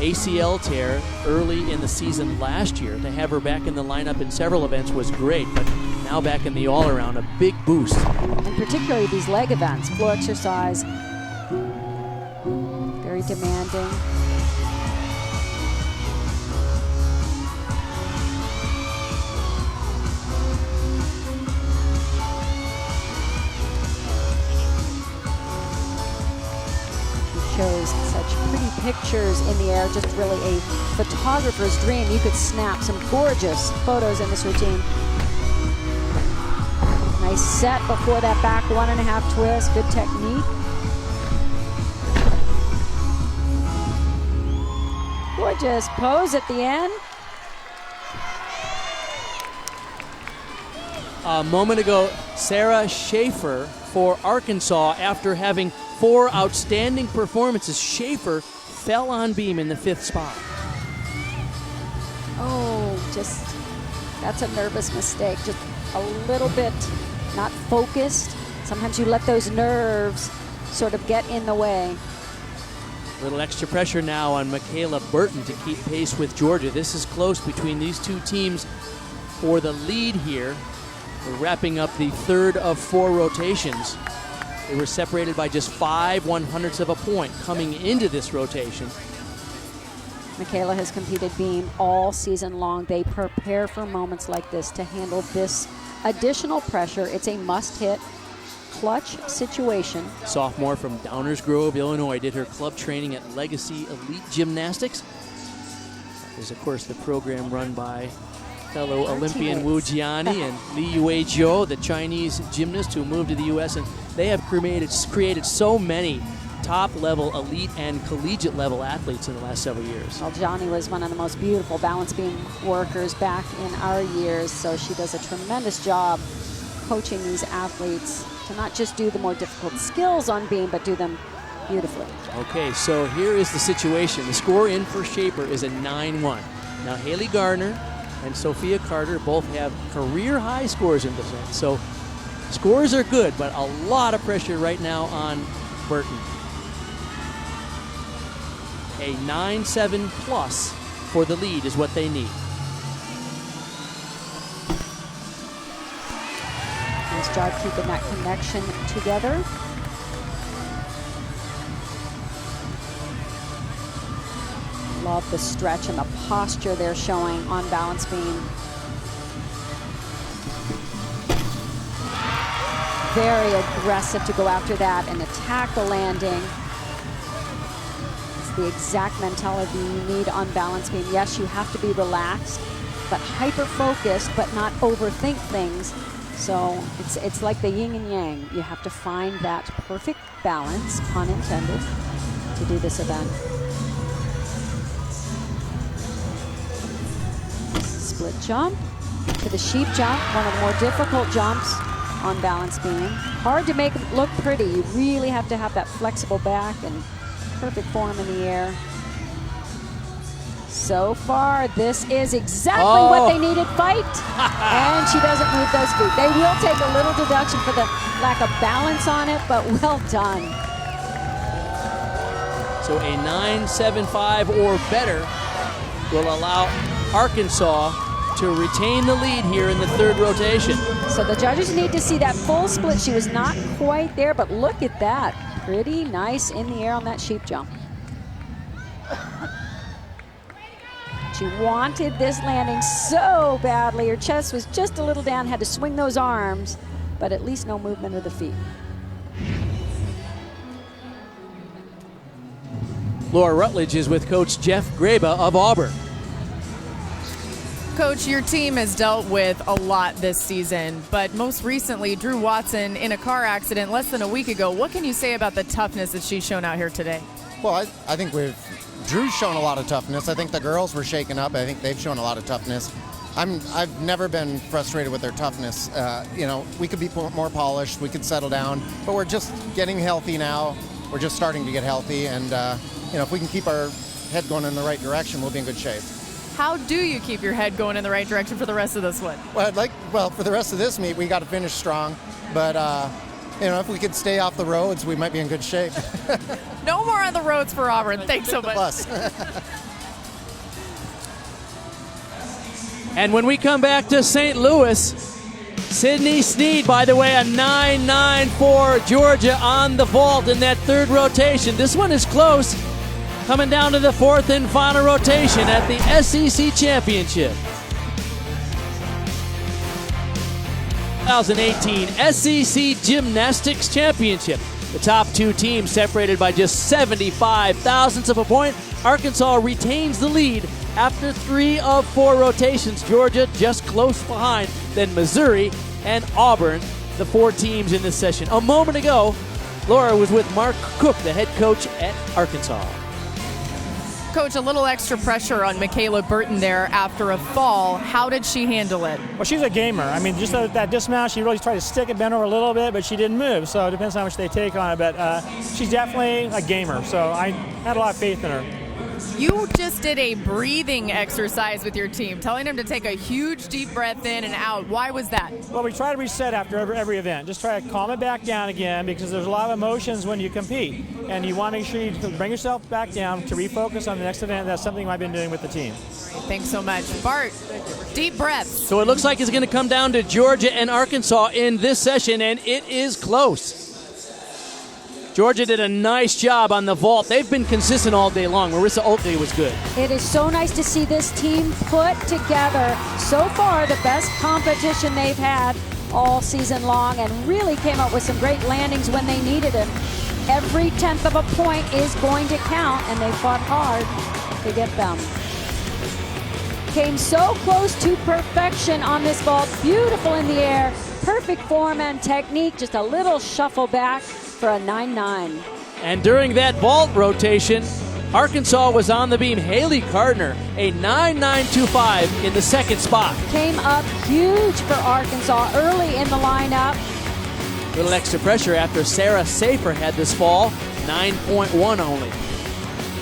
ACL tear early in the season last year. To have her back in the lineup in several events was great, but now back in the all-around, a big boost. And particularly these leg events, floor exercise, very demanding. Shows such pretty pictures in the air, just really a photographer's dream. You could snap some gorgeous photos in this routine. Nice set before that back 1.5 twist, good technique. Gorgeous pose at the end. A moment ago, Sarah Schaefer for Arkansas, after having 4 outstanding performances, Schaefer fell on beam in the 5th spot. Oh, that's a nervous mistake. Just a little bit not focused. Sometimes you let those nerves sort of get in the way. A little extra pressure now on Michaela Burton to keep pace with Georgia. This is close between these two teams for the lead here. We're wrapping up the 3rd of 4 rotations. They were separated by just 5/100ths of a point coming into this rotation. Michaela has competed beam all season long. They prepare for moments like this to handle this additional pressure. It's a must-hit clutch situation. Sophomore from Downers Grove, Illinois, did her club training at Legacy Elite Gymnastics. That is, of course, the program run by fellow Olympian Wu Jiani and Li Yue Zhou, the Chinese gymnast who moved to the U.S. And they have created so many top-level, elite, and collegiate-level athletes in the last several years. Well, Johnny was one of the most beautiful balance beam workers back in our years, so she does a tremendous job coaching these athletes to not just do the more difficult skills on beam, but do them beautifully. Okay, so here is the situation. The score in for Schaefer is a 9-1. Now, Haley Gardner and Sophia Carter both have career-high scores in this event, so scores are good, but a lot of pressure right now on Burton. A 9-7 plus for the lead is what they need. Nice job keeping that connection together. Love the stretch and the posture they're showing on balance beam. Very aggressive to go after that and attack the landing. It's the exact mentality you need on balance beam. Yes, you have to be relaxed, but hyper-focused, but not overthink things. So it's like the yin and yang. You have to find that perfect balance, pun intended, to do this event. Split jump to the sheep jump, one of the more difficult jumps on balance beam. Hard to make it look pretty. You really have to have that flexible back and perfect form in the air. So far, this is exactly what they needed. Fight. And she doesn't move those feet. They will take a little deduction for the lack of balance on it, but well done. So a 9.75 or better will allow Arkansas to retain the lead here in the 3rd rotation. So the judges need to see that full split. She was not quite there, but look at that. Pretty nice in the air on that sheep jump. She wanted this landing so badly. Her chest was just a little down, had to swing those arms, but at least no movement of the feet. Laura Rutledge is with Coach Jeff Graba of Auburn. Coach, your team has dealt with a lot this season, but most recently, Drew Watson in a car accident less than a week ago. What can you say about the toughness that she's shown out here today? Well, I think Drew's shown a lot of toughness. I think the girls were shaken up. I think they've shown a lot of toughness. I've never been frustrated with their toughness. We could be more polished, we could settle down, but we're just getting healthy now. We're just starting to get healthy, and if we can keep our head going in the right direction, we'll be in good shape. How do you keep your head going in the right direction for the rest of this one? Well, for the rest of this meet, we got to finish strong, but if we could stay off the roads, we might be in good shape. No more on the roads for Auburn. Thanks so much. Plus. And when we come back to St. Louis, Sydney Sneed, by the way, a 9.9 for Georgia on the vault in that third rotation. This one is close. Coming down to the fourth and final rotation at the SEC Championship. 2018 SEC Gymnastics Championship. The top two teams separated by just 75 thousandths of a point. Arkansas retains the lead after 3 of 4 rotations. Georgia just close behind, then Missouri and Auburn, the 4 teams in this session. A moment ago, Laura was with Mark Cook, the head coach at Arkansas. Coach, a little extra pressure on Michaela Burton there after a fall. How did she handle it? Well, she's a gamer. I mean, just that dismount, she really tried to stick it, bend over a little bit, but she didn't move. So it depends how much they take on it. But she's definitely a gamer. So I had a lot of faith in her. You just did a breathing exercise with your team, telling them to take a huge deep breath in and out. Why was that? Well, we try to reset after every event. Just try to calm it back down again, because there's a lot of emotions when you compete. And you want to make sure you bring yourself back down to refocus on the next event. That's something I've been doing with the team. Thanks so much. Bart, deep breaths. So it looks like it's going to come down to Georgia and Arkansas in this session, and it is close. Georgia did a nice job on the vault. They've been consistent all day long. Marissa Oakley was good. It is so nice to see this team put together so far the best competition they've had all season long, and really came up with some great landings when they needed it. Every tenth of a point is going to count, and they fought hard to get them. Came so close to perfection on this vault. Beautiful in the air. Perfect form and technique. Just a little shuffle back for a 9.9. And during that vault rotation, Arkansas was on the beam. Haley Gardner, a 9.925 in the second spot. Came up huge for Arkansas early in the lineup. Little extra pressure after Sarah Safer had this fall, 9.1 only.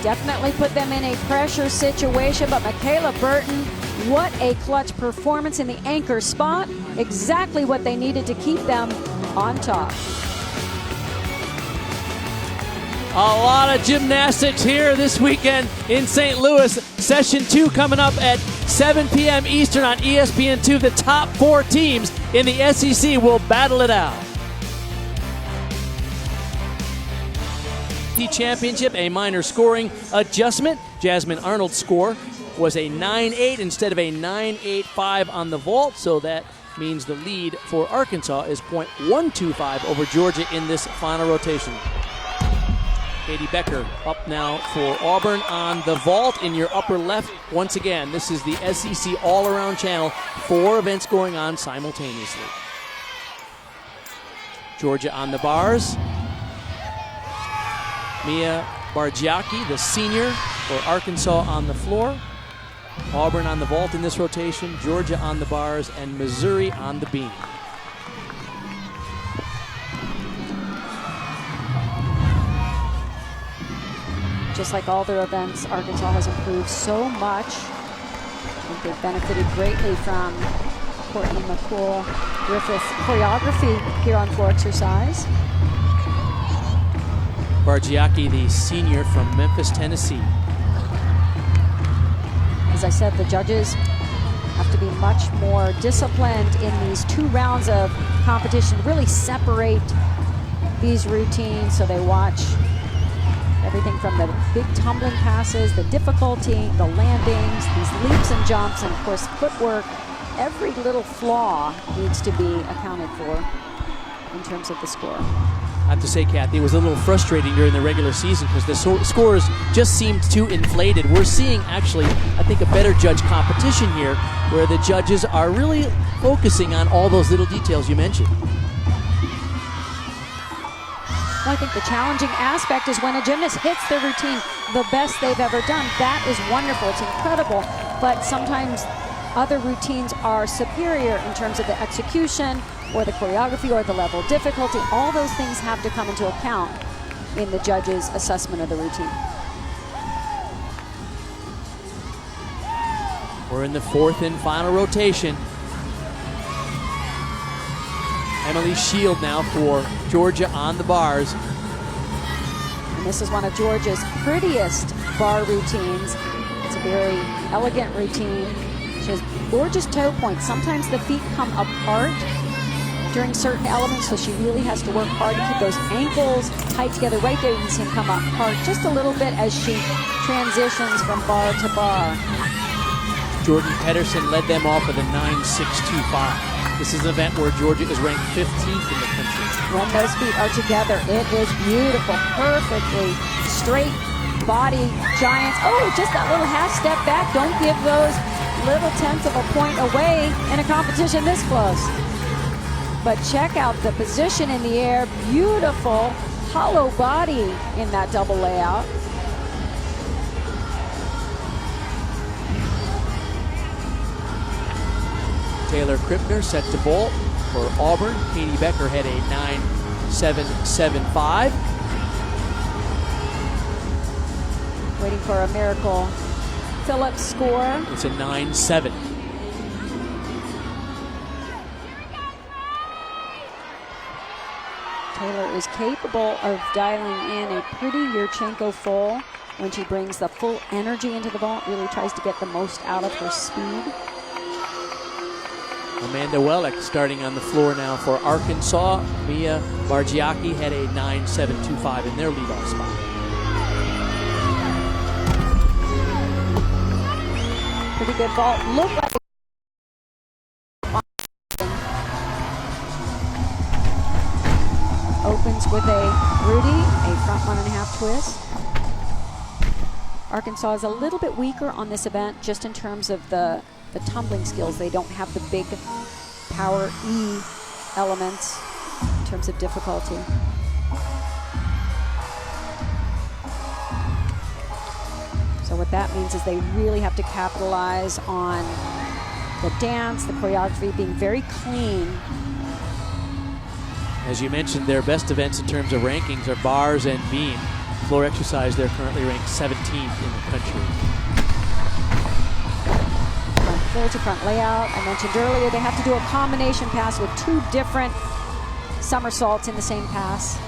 Definitely put them in a pressure situation, but Michaela Burton, what a clutch performance in the anchor spot. Exactly what they needed to keep them on top. A lot of gymnastics here this weekend in St. Louis. Session 2 coming up at 7 p.m. Eastern on ESPN2. The top 4 teams in the SEC will battle it out. The championship, a minor scoring adjustment. Jasmine Arnold's score was a 9.8 instead of a 9.85 on the vault, so that means the lead for Arkansas is .125 over Georgia in this final rotation. Katie Becker up now for Auburn on the vault in your upper left. Once again, this is the SEC all-around channel. 4 events going on simultaneously. Georgia on the bars. Mia Bargiacchi, the senior for Arkansas, on the floor. Auburn on the vault in this rotation. Georgia on the bars, and Missouri on the beam. Just like all their events, Arkansas has improved so much. I think they've benefited greatly from Courtney McCool-Griffith choreography here on floor exercise. Bargiacchi, the senior from Memphis, Tennessee. As I said, the judges have to be much more disciplined in these 2 rounds of competition, really separate these routines so they watch everything from the big tumbling passes, the difficulty, the landings, these leaps and jumps, and of course footwork. Every little flaw needs to be accounted for in terms of the score. I have to say, Kathy, it was a little frustrating during the regular season because the scores just seemed too inflated. We're seeing, actually, I think, a better judge competition here where the judges are really focusing on all those little details you mentioned. Well, I think the challenging aspect is when a gymnast hits their routine the best they've ever done. That is wonderful. It's incredible. But sometimes other routines are superior in terms of the execution or the choreography or the level of difficulty. All those things have to come into account in the judge's assessment of the routine. We're in the fourth and final rotation. Emily Shield now for Georgia on the bars. And this is one of Georgia's prettiest bar routines. It's a very elegant routine. She has gorgeous toe points. Sometimes the feet come apart during certain elements, so she really has to work hard to keep those ankles tight together. Right there, you can see them come apart just a little bit as she transitions from bar to bar. Jordan Pedersen led them off with a 9.625. This is an event where Georgia is ranked 15th in the country. When those feet are together, it is beautiful, perfectly straight body giants. Oh, just that little half step back. Don't give those little tenths of a point away in a competition this close. But check out the position in the air. Beautiful hollow body in that double layout. Taylor Krippner set to vault for Auburn. Katie Becker had a 9.775. Waiting for a Miracle Phillips score. It's a 9.7. Taylor is capable of dialing in a pretty Yurchenko full when she brings the full energy into the vault, really tries to get the most out of her speed. Amanda Wellick starting on the floor now for Arkansas. Mia Margiacchi had a 9.725 in their leadoff spot. Pretty good vault. Look like opens with a Rudy, a front 1.5 twist. Arkansas is a little bit weaker on this event just in terms of the tumbling skills. They don't have the big power E elements in terms of difficulty. So what that means is they really have to capitalize on the dance, the choreography being very clean. As you mentioned, their best events in terms of rankings are bars and beam. Floor exercise, they're currently ranked 17th in the country. Floor to front layout. I mentioned earlier they have to do a combination pass with 2 different somersaults in the same pass.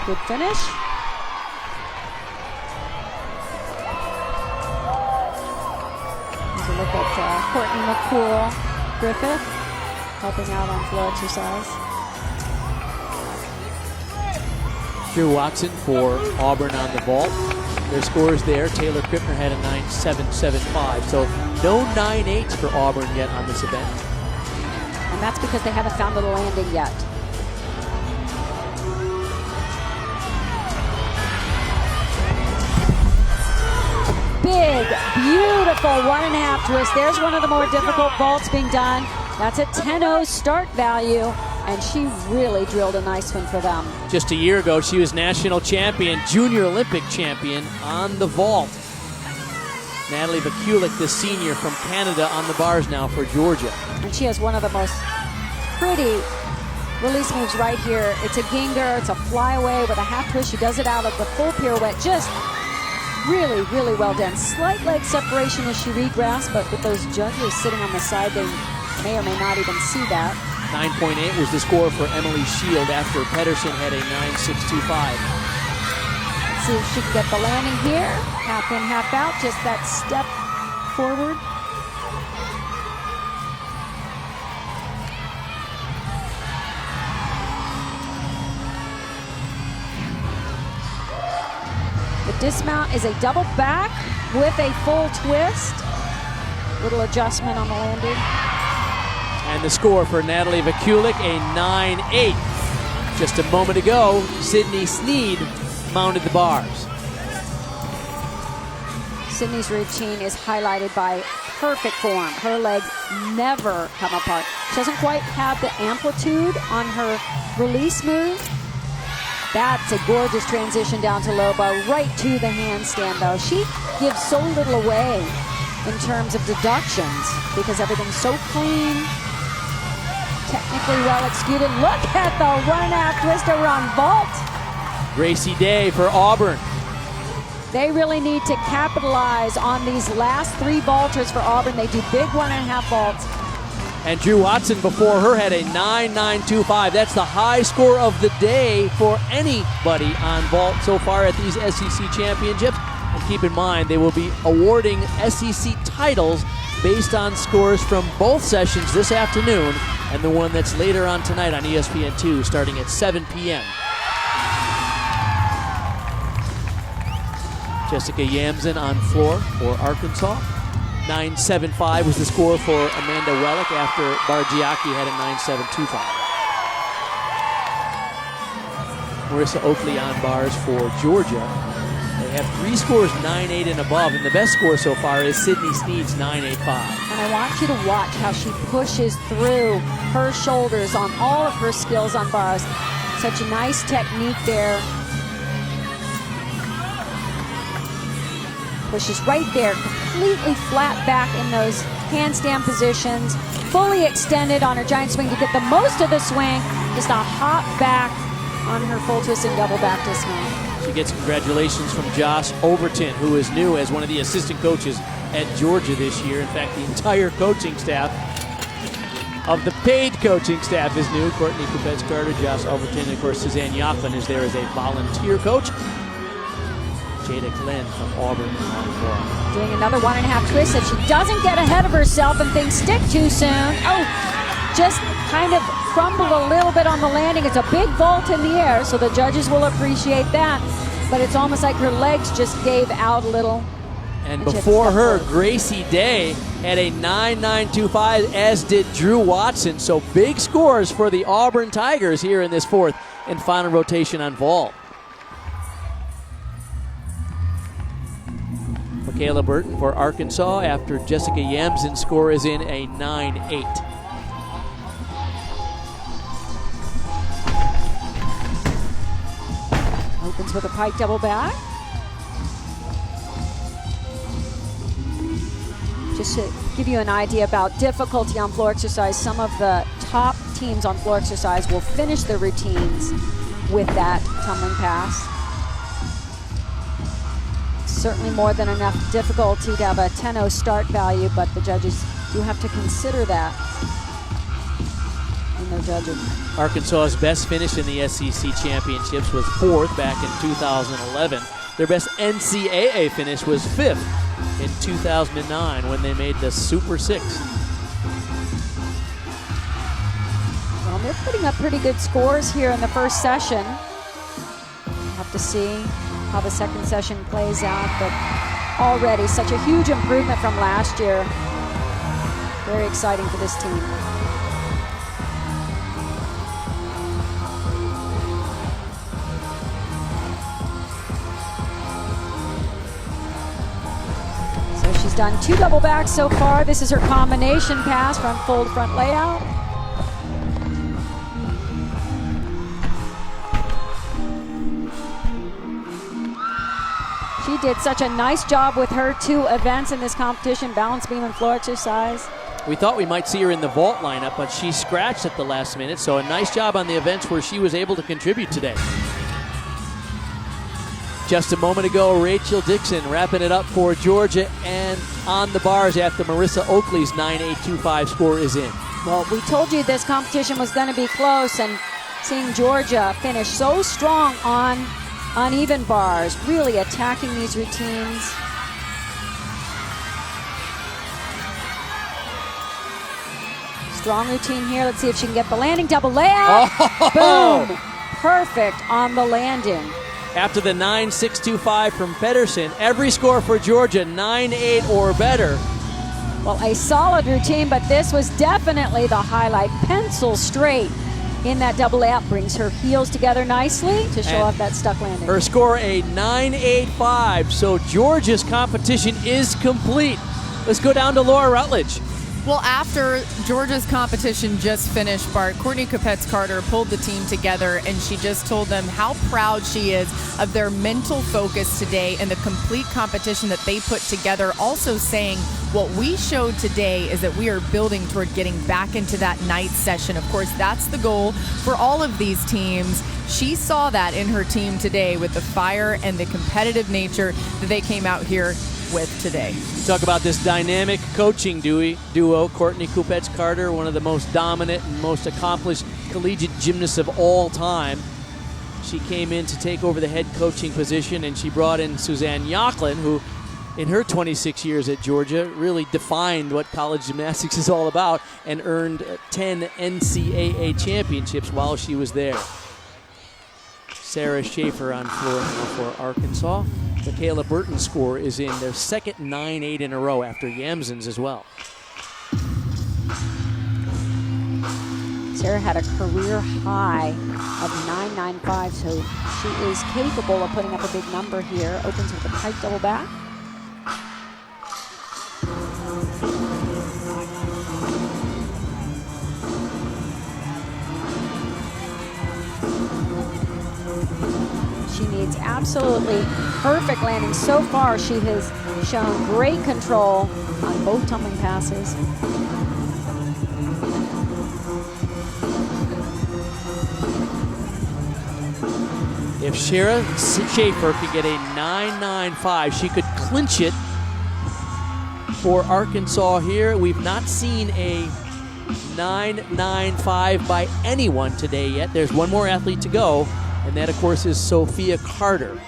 Good finish. Here's a look at Courtney McCool Griffith helping out on floor exercise. Drew Watson for Auburn on the vault. Their scores there. Taylor Krippner had a 9.775. So no 9.8s for Auburn yet on this event. And that's because they haven't found the landing yet. Big, beautiful 1.5 twist. There's one of the more difficult vaults being done. That's a 10.0 start value, and she really drilled a nice one for them. Just a year ago, she was national champion, junior Olympic champion on the vault. Natalie Vakulik, the senior from Canada, on the bars now for Georgia. And she has one of the most pretty release moves right here. It's a ginger, it's a flyaway with a half twist. She does it out of the full pirouette. Just really, really well done. Slight leg separation as she regrasps, but with those judges sitting on the side, they may or may not even see that. 9.8 was the score for Emily Shield after Pedersen had a 9.625. Let's see if she can get the landing here. Half in, half out. Just that step forward. The dismount is a double back with a full twist. Little adjustment on the landing. And the score for Natalie Vakulik, a 9-8. Just a moment ago, Sydney Sneed mounted the bars. Sydney's routine is highlighted by perfect form. Her legs never come apart. She doesn't quite have the amplitude on her release move. That's a gorgeous transition down to low bar, right to the handstand though. She gives so little away in terms of deductions because everything's so clean, technically well executed. Look at the 1.5 twist over on vault. Gracie Day for Auburn. They really need to capitalize on these last 3 vaulters for Auburn. They do big 1.5 vaults. And Drew Watson before her had a 9.925. That's the high score of the day for anybody on vault so far at these SEC championships. And keep in mind, they will be awarding SEC titles based on scores from both sessions this afternoon and the one that's later on tonight on ESPN2 starting at 7 p.m. Jessica Yamsen on floor for Arkansas. 9.75 was the score for Amanda Wellick after Bargiacchi had a 9.725. Marissa Oakley on bars for Georgia. They have 3 scores 9.8 and above, and the best score so far is Sydney Sneed's 9.85. And I want you to watch how she pushes through her shoulders on all of her skills on bars. Such a nice technique there. Pushes right there, completely flat back in those handstand positions, fully extended on her giant swing to get the most of the swing. Just a hop back on her full twist and double back dismount. She gets congratulations from Josh Overton, who is new as one of the assistant coaches at Georgia this year. In fact, the entire coaching staff of the paid coaching staff is new. Courtney Kupets-Carter, Josh Overton, and of course Suzanne Yoffman is there as a volunteer coach. Jada Glenn from Auburn on the floor. Doing another 1.5 twist. If she doesn't get ahead of herself and things stick too soon, just kind of crumbled a little bit on the landing. It's a big vault in the air, so the judges will appreciate that. But it's almost like her legs just gave out a little. And before her, Gracie Day had a 9.925, as did Drew Watson. So big scores for the Auburn Tigers here in this 4th and final rotation on vault. Michaela Burton for Arkansas after Jessica Yamsen's score is in a 9.8. Opens with a pike double back. Just to give you an idea about difficulty on floor exercise, some of the top teams on floor exercise will finish their routines with that tumbling pass. Certainly more than enough difficulty to have a 10-0 start value, but the judges do have to consider that in their judging. Arkansas's best finish in the SEC championships was 4th back in 2011. Their best NCAA finish was 5th in 2009 when they made the Super 6. Well, they're putting up pretty good scores here in the first session. We'll have to see how the second session plays out, but already such a huge improvement from last year. Very exciting for this team. So she's done 2 double backs so far. This is her combination pass, front fold, front layout. She did such a nice job with her 2 events in this competition, balance beam and floor exercise. We thought we might see her in the vault lineup, but she scratched at the last minute, so a nice job on the events where she was able to contribute today. Just a moment ago, Rachel Dixon wrapping it up for Georgia and on the bars after Marissa Oakley's 9.825 score is in. Well, we told you this competition was going to be close, and seeing Georgia finish so strong on uneven bars, really attacking these routines. Strong routine here. Let's see if she can get the landing. Double layout. Oh! Boom. Perfect on the landing. after the 9.625 from Pedersen. Every score for Georgia, 9.8 or better. Well, a solid routine, but this was definitely the highlight. Pencil straight in that double layup, brings her heels together nicely to show off that stuck landing. Her score, a 9.85, so Georgia's competition is complete. Let's go down to Laura Rutledge. Well, after Georgia's competition just finished, Bart, Courtney Kupets-Carter pulled the team together, and she just told them how proud she is of their mental focus today and the complete competition that they put together. Also saying, what we showed today is that we are building toward getting back into that night session. Of course, that's the goal for all of these teams. She saw that in her team today with the fire and the competitive nature that they came out here with today. Talk about this dynamic coaching duo, Courtney Kupets-Carter, one of the most dominant and most accomplished collegiate gymnasts of all time. She came in to take over the head coaching position, and she brought in Suzanne Yocklin, who in her 26 years at Georgia really defined what college gymnastics is all about and earned 10 NCAA championships while she was there. Sarah Schaefer on floor now for Arkansas. Michaela Burton's score is in their second 9.8 in a row after Yamsen's as well. Sarah had a career high of 9.95, so she is capable of putting up a big number here. Opens with a pike double back. She needs absolutely perfect landing. So far, she has shown great control on both tumbling passes. If Sarah Schaefer could get a 9.95, she could clinch it for Arkansas here. We've not seen a 9.95 by anyone today yet. There's one more athlete to go, and that, of course, is Sophia Carter.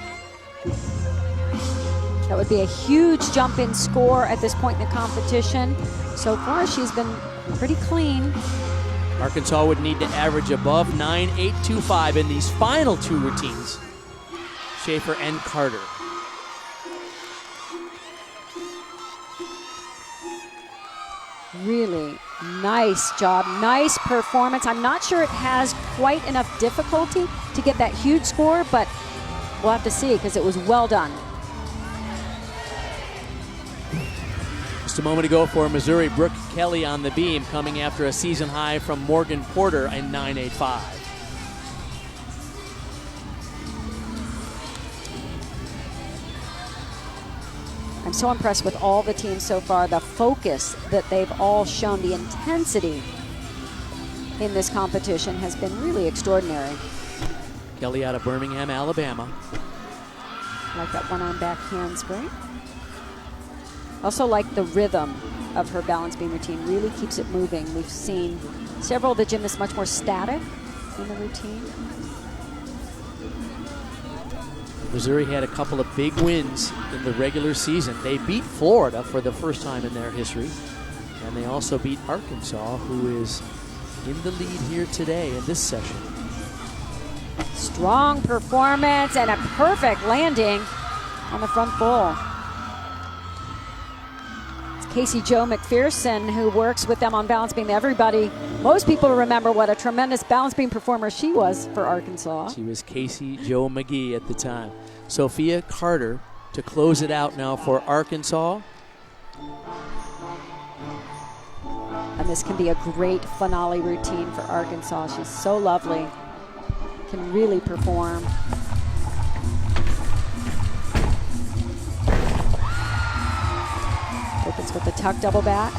That would be a huge jump in score at this point in the competition. So far, she's been pretty clean. Arkansas would need to average above 9.825 in these final two routines, Schaefer and Carter. Really nice job, nice performance. I'm not sure it has quite enough difficulty to get that huge score, but we'll have to see because it was well done. Just a moment ago for Missouri, Brooke Kelly on the beam, coming after a season high from Morgan Porter in 9.85. I'm so impressed with all the teams so far, the focus that they've all shown, the intensity in this competition has been really extraordinary. Kelly out of Birmingham, Alabama. I like that one-arm back handspring. Also like the rhythm of her balance beam routine, really keeps it moving. We've seen several of the gymnasts much more static in the routine. Missouri had a couple of big wins in the regular season. They beat Florida for the first time in their history, and they also beat Arkansas, who is in the lead here today in this session. Strong performance and a perfect landing on the front full. It's Casey Jo McPherson who works with them on balance beam. Most people remember what a tremendous balance beam performer she was for Arkansas. She was Casey Jo McGee at the time. Sophia Carter to close it out now for Arkansas. And this can be a great finale routine for Arkansas. She's so lovely, can really perform. Opens with the tuck double back.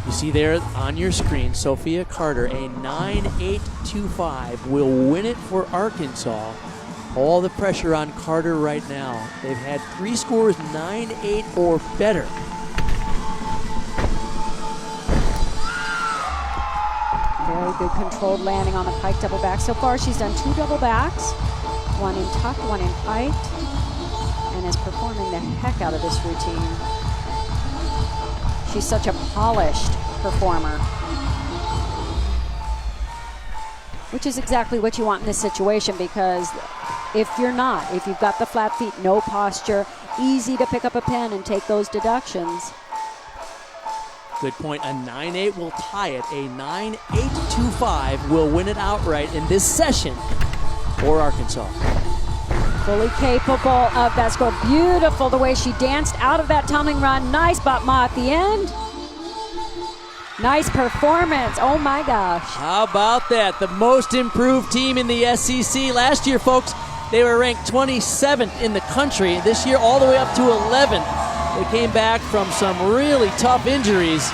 You see there on your screen, Sophia Carter, a 9.825 will win it for Arkansas. All the pressure on Carter right now. They've had three scores 9.8 or better. Very good controlled landing on the pike double back. So far she's done two double backs, one in tuck, one in pike, and is performing the heck out of this routine. She's such a polished performer. which is exactly what you want in this situation, because if you've got the flat feet, no posture, easy to pick up a pen and take those deductions. Good point. A 9-8 will tie it. A 9-8-2-5 will win it outright in this session for Arkansas. Fully capable of that score. Beautiful the way she danced out of that tumbling run. Nice Batma at the end. Nice performance. Oh my gosh. How about that? The most improved team in the SEC. Last year, folks, they were ranked 27th in the country. This year, all the way up to 11th. They came back from some really tough injuries.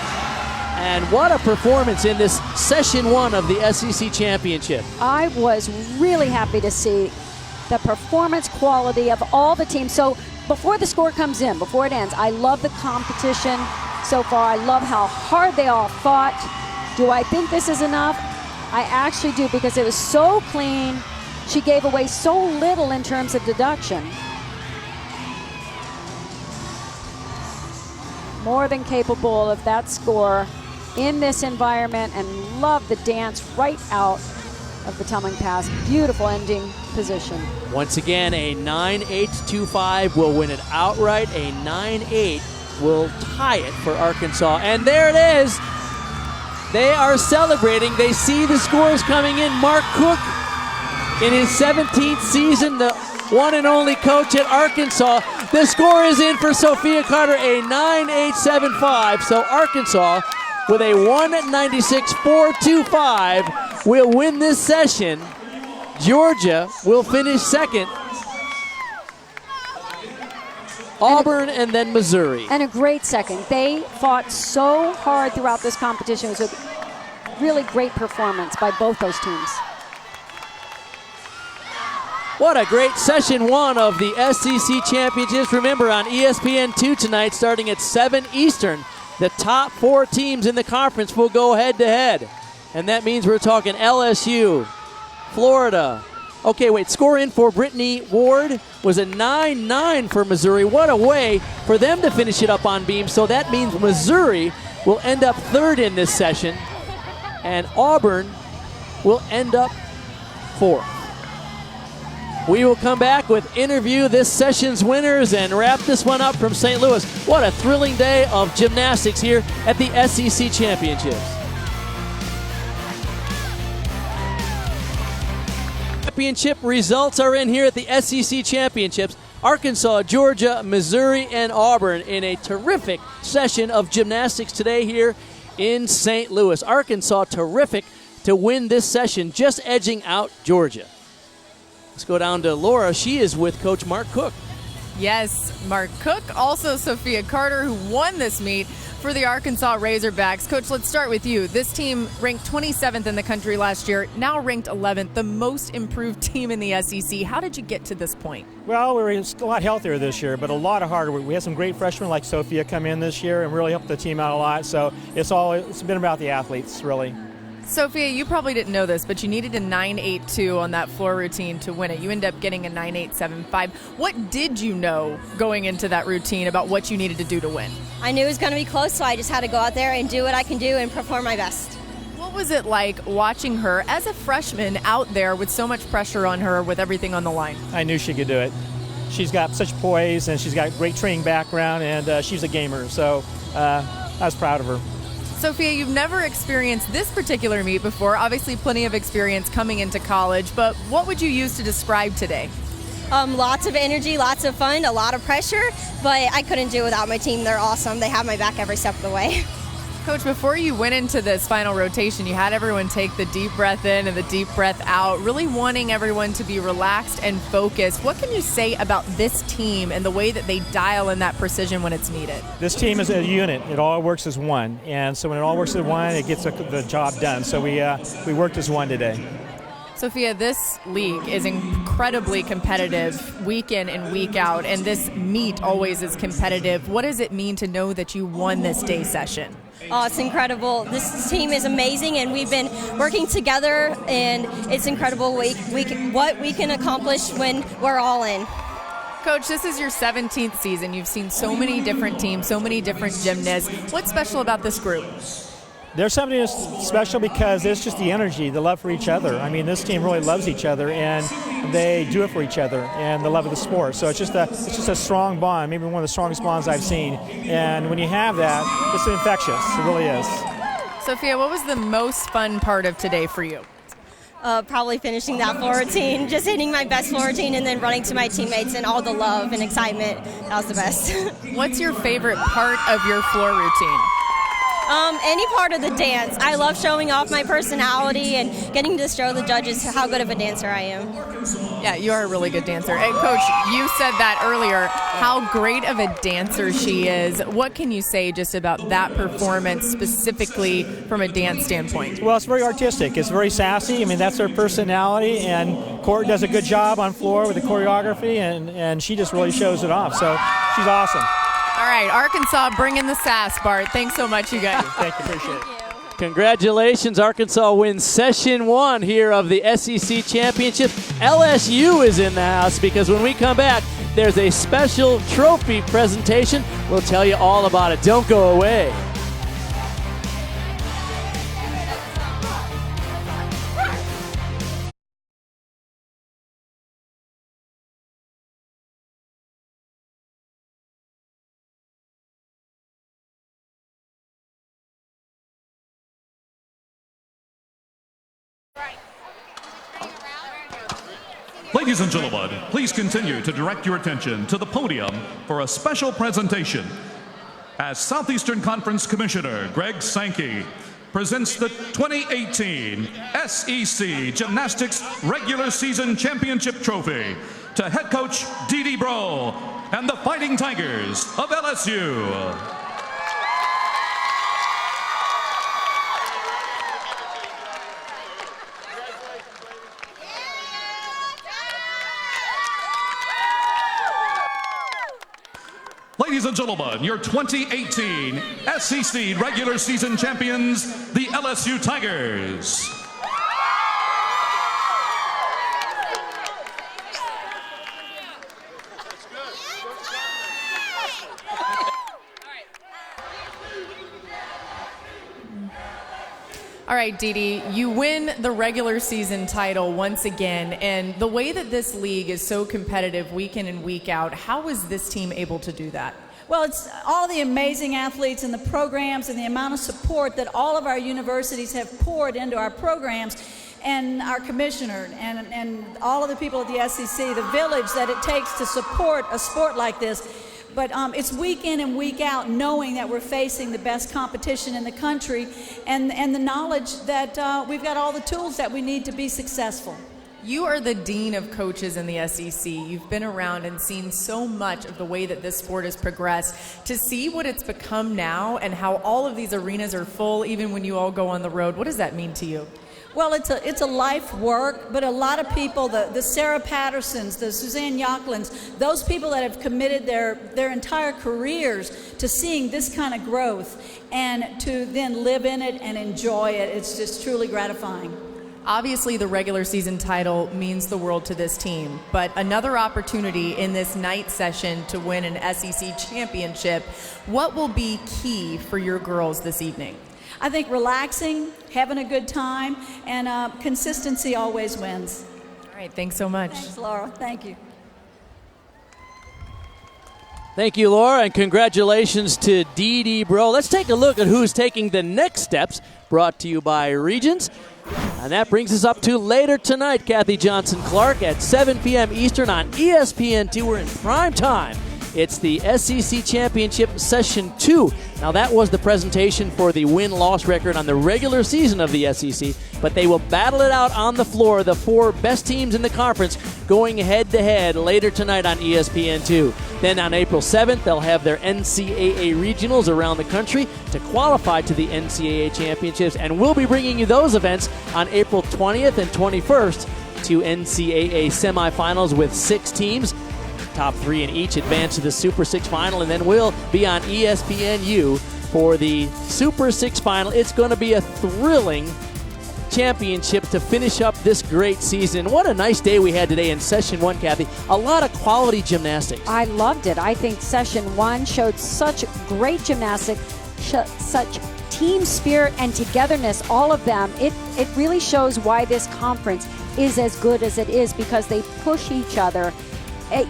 And what a performance in this session 1 of the SEC Championship. I was really happy to see the performance quality of all the teams. So before the score comes in, before it ends, I love the competition so far. I love how hard they all fought. Do I think this is enough? I actually do, because it was so clean. She gave away so little in terms of deduction. More than capable of that score in this environment, and love the dance right out of the tumbling pass. Beautiful ending position. Once again, a 9-8-2-5 will win it outright. A 9-8 will tie it for Arkansas. And there it is. They are celebrating. They see the scores coming in. Mark Cook, in his 17th season, the one and only coach at Arkansas. The score is in for Sophia Carter, a 9-8-7-5. So Arkansas, with a 196-4-2-5, will win this session. Georgia will finish second. Auburn and then Missouri. And a great second. They fought so hard throughout this competition. It was a really great performance by both those teams. What a great session 1 of the SEC Championships. Remember, on ESPN2 tonight, starting at 7 Eastern, the top 4 teams in the conference will go head-to-head. And that means we're talking LSU, Florida. Okay, wait, score in for Brittany Ward was a 9-9 for Missouri. What a way for them to finish it up on beam. So that means Missouri will end up 3rd in this session, and Auburn will end up 4th. We will come back with interview this session's winners and wrap this one up from St. Louis. What a thrilling day of gymnastics here at the SEC Championships. Championship results are in here at the SEC Championships. Arkansas, Georgia, Missouri, and Auburn in a terrific session of gymnastics today here in St. Louis. Arkansas terrific to win this session, just edging out Georgia. Let's go down to Laura. She is with Coach Mark Cook. Yes, Mark Cook, also Sophia Carter, who won this meet for the Arkansas Razorbacks. Coach, let's start with you. This team ranked 27th in the country last year, now ranked 11th, the most improved team in the SEC. How did you get to this point? Well, we were a lot healthier this year, but a lot of harder work. We had some great freshmen like Sophia come in this year and really helped the team out a lot. So it's been about the athletes, really. Sophia, you probably didn't know this, but you needed a 9-8-2 on that floor routine to win it. You ended up getting a 9-8-7-5. What did you know going into that routine about what you needed to do to win? I knew it was going to be close, so I just had to go out there and do what I can do and perform my best. What was it like watching her as a freshman out there with so much pressure on her with everything on the line? I knew she could do it. She's got such poise, and she's got great training background, and she's a gamer, so I was proud of her. Sophia, you've never experienced this particular meet before. Obviously, plenty of experience coming into college, but what would you use to describe today? Lots of energy, lots of fun, a lot of pressure, but I couldn't do it without my team. They're awesome. They have my back every step of the way. Coach, before you went into this final rotation, you had everyone take the deep breath in and the deep breath out, really wanting everyone to be relaxed and focused. What can you say about this team and the way that they dial in that precision when it's needed? This team is a unit. It all works as one. And so when it all works as one, it gets the job done. So we worked as one today. Sophia, this league is incredibly competitive week in and week out, and this meet always is competitive. What does it mean to know that you won this day session? Oh, it's incredible. This team is amazing, and we've been working together, and it's incredible what we can accomplish when we're all in. Coach, this is your 17th season. You've seen so many different teams, so many different gymnasts. What's special about this group? There's something that's special because it's just the energy, the love for each other. I mean, this team really loves each other, and they do it for each other, and the love of the sport. So it's just a strong bond, maybe one of the strongest bonds I've seen. And when you have that, it's infectious. It really is. Sophia, what was the most fun part of today for you? Probably finishing that floor routine, just hitting my best floor routine, and then running to my teammates and all the love and excitement. That was the best. What's your favorite part of your floor routine? Any part of the dance. I love showing off my personality and getting to show the judges how good of a dancer I am. Yeah, you are a really good dancer. And Coach, you said that earlier, how great of a dancer she is. What can you say just about that performance specifically from a dance standpoint? Well, it's very artistic. It's very sassy. I mean, that's her personality, and Court does a good job on floor with the choreography, and she just really shows it off. So she's awesome. All right, Arkansas, bring in the sass, Bart. Thanks so much, you guys. Thank you, appreciate it. Congratulations, Arkansas wins session 1 here of the SEC Championship. LSU is in the house because when we come back, there's a special trophy presentation. We'll tell you all about it. Don't go away. Ladies and gentlemen, please continue to direct your attention to the podium for a special presentation as Southeastern Conference Commissioner Greg Sankey presents the 2018 SEC Gymnastics Regular Season Championship Trophy to head coach Dee Bro and the Fighting Tigers of LSU. Ladies and gentlemen, your 2018 SEC Regular Season Champions, the LSU Tigers. All right, Dee, you win the regular season title once again, and the way that this league is so competitive week in and week out, how is this team able to do that? Well, it's all the amazing athletes and the programs and the amount of support that all of our universities have poured into our programs, and our commissioner and all of the people at the SEC, the village that it takes to support a sport like this. But it's week in and week out knowing that we're facing the best competition in the country and the knowledge that we've got all the tools that we need to be successful. You are the dean of coaches in the SEC. You've been around and seen so much of the way that this sport has progressed. To see what it's become now and how all of these arenas are full even when you all go on the road, what does that mean to you? Well, it's a life work, but a lot of people, the Sarah Pattersons, the Suzanne Yocklins, those people that have committed their entire careers to seeing this kind of growth and to then live in it and enjoy it, it's just truly gratifying. Obviously, the regular season title means the world to this team, but another opportunity in this night session to win an SEC championship. What will be key for your girls this evening? I think relaxing, having a good time, and consistency always wins. All right, thanks so much. Thanks, Laura. Thank you. Thank you, Laura, and congratulations to Dee Bro. Let's take a look at who's taking the next steps, brought to you by Regions. And that brings us up to later tonight, Kathy Johnson-Clark at 7 p.m. Eastern on ESPN2. We're in prime time. It's the SEC Championship Session 2. Now, that was the presentation for the win-loss record on the regular season of the SEC, but they will battle it out on the floor, the 4 best teams in the conference, going head-to-head later tonight on ESPN2. Then on April 7th, they'll have their NCAA regionals around the country to qualify to the NCAA championships, and we'll be bringing you those events on April 20th and 21st to NCAA semifinals with 6 teams. Top 3 in each advance to the Super 6 final, and then we'll be on ESPNU for the Super 6 final. It's going to be a thrilling championship to finish up this great season. What a nice day we had today in Session 1, Kathy. A lot of quality gymnastics. I loved it. I think Session 1 showed such great gymnastics, such team spirit and togetherness, all of them, it really shows why this conference is as good as it is, because they push each other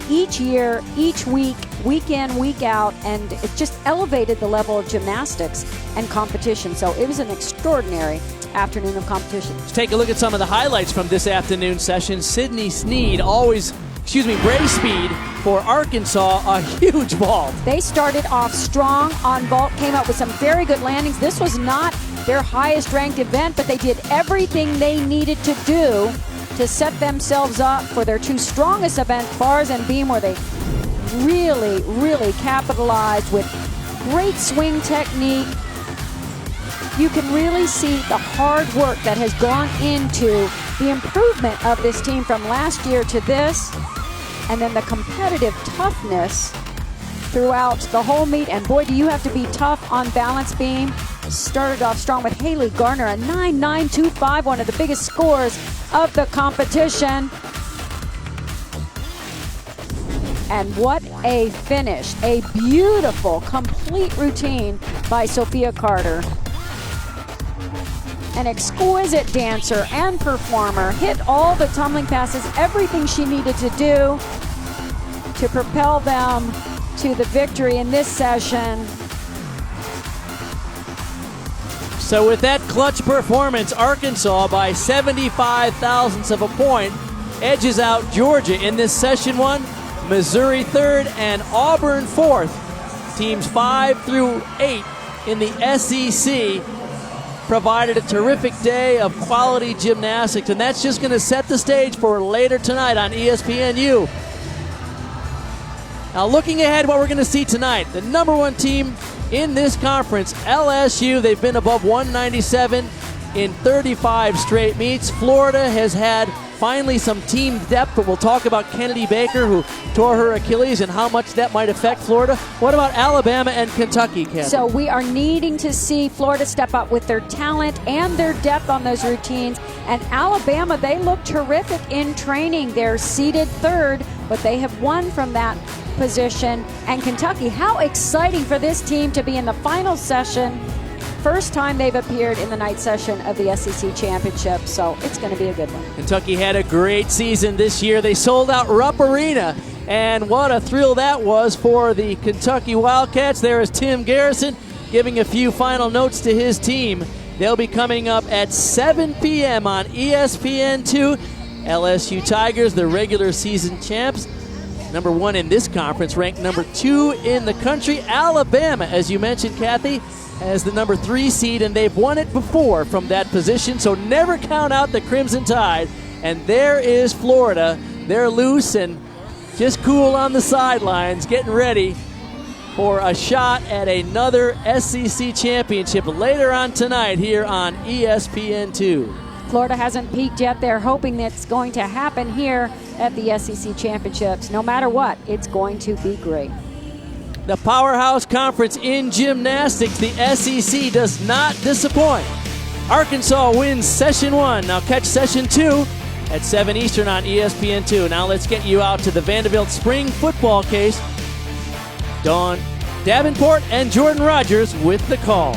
each year, each week, week in, week out, and it just elevated the level of gymnastics and competition. So it was an extraordinary afternoon of competition. Let's take a look at some of the highlights from this afternoon session. Sydney Sneed, Bray Speed for Arkansas, a huge vault. They started off strong on vault, came up with some very good landings. This was not their highest ranked event, but they did everything they needed to do to set themselves up for their two strongest events, bars and beam, where they really, really capitalized with great swing technique. You can really see the hard work that has gone into the improvement of this team from last year to this, and then the competitive toughness throughout the whole meet. And boy, do you have to be tough on balance beam. Started off strong with Haley Garner, a 9.925, one of the biggest scores of the competition. And what a finish. A beautiful, complete routine by Sophia Carter. An exquisite dancer and performer, hit all the tumbling passes, everything she needed to do to propel them to the victory in this session. So with that clutch performance, Arkansas, by 75 thousandths of a point, edges out Georgia in this session 1, Missouri 3rd, and Auburn 4th. Teams 5 through 8 in the SEC provided a terrific day of quality gymnastics, and that's just going to set the stage for later tonight on ESPNU. Now looking ahead, what we're going to see tonight, the number 1 team in this conference, LSU. They've been above 197 in 35 straight meets. Florida has had finally some team depth, but we'll talk about Kennedy Baker, who tore her Achilles, and how much that might affect Florida. What about Alabama and Kentucky, Kathy? So we are needing to see Florida step up with their talent and their depth on those routines. And Alabama, they look terrific in training. They're seeded 3rd, but they have won from that position. And Kentucky, how exciting for this team to be in the final session. First time they've appeared in the night session of the SEC Championship, so it's going to be a good one. Kentucky had a great season this year. They sold out Rupp Arena, and what a thrill that was for the Kentucky Wildcats. There is Tim Garrison giving a few final notes to his team. They'll be coming up at 7 p.m. on ESPN2. LSU Tigers, the regular season champs, number 1 in this conference, ranked number 2 in the country. Alabama, as you mentioned, Kathy, as the number 3 seed, and they've won it before from that position, so never count out the Crimson Tide. And there is Florida. They're loose and just cool on the sidelines, getting ready for a shot at another SEC championship later on tonight here on ESPN2. Florida hasn't peaked yet. They're hoping that's going to happen here at the SEC Championships. No matter what, it's going to be great. The Powerhouse Conference in gymnastics, the SEC, does not disappoint. Arkansas wins Session 1. Now catch Session 2 at 7 Eastern on ESPN2. Now let's get you out to the Vanderbilt Spring Football Case. Dawn Davenport and Jordan Rogers with the call.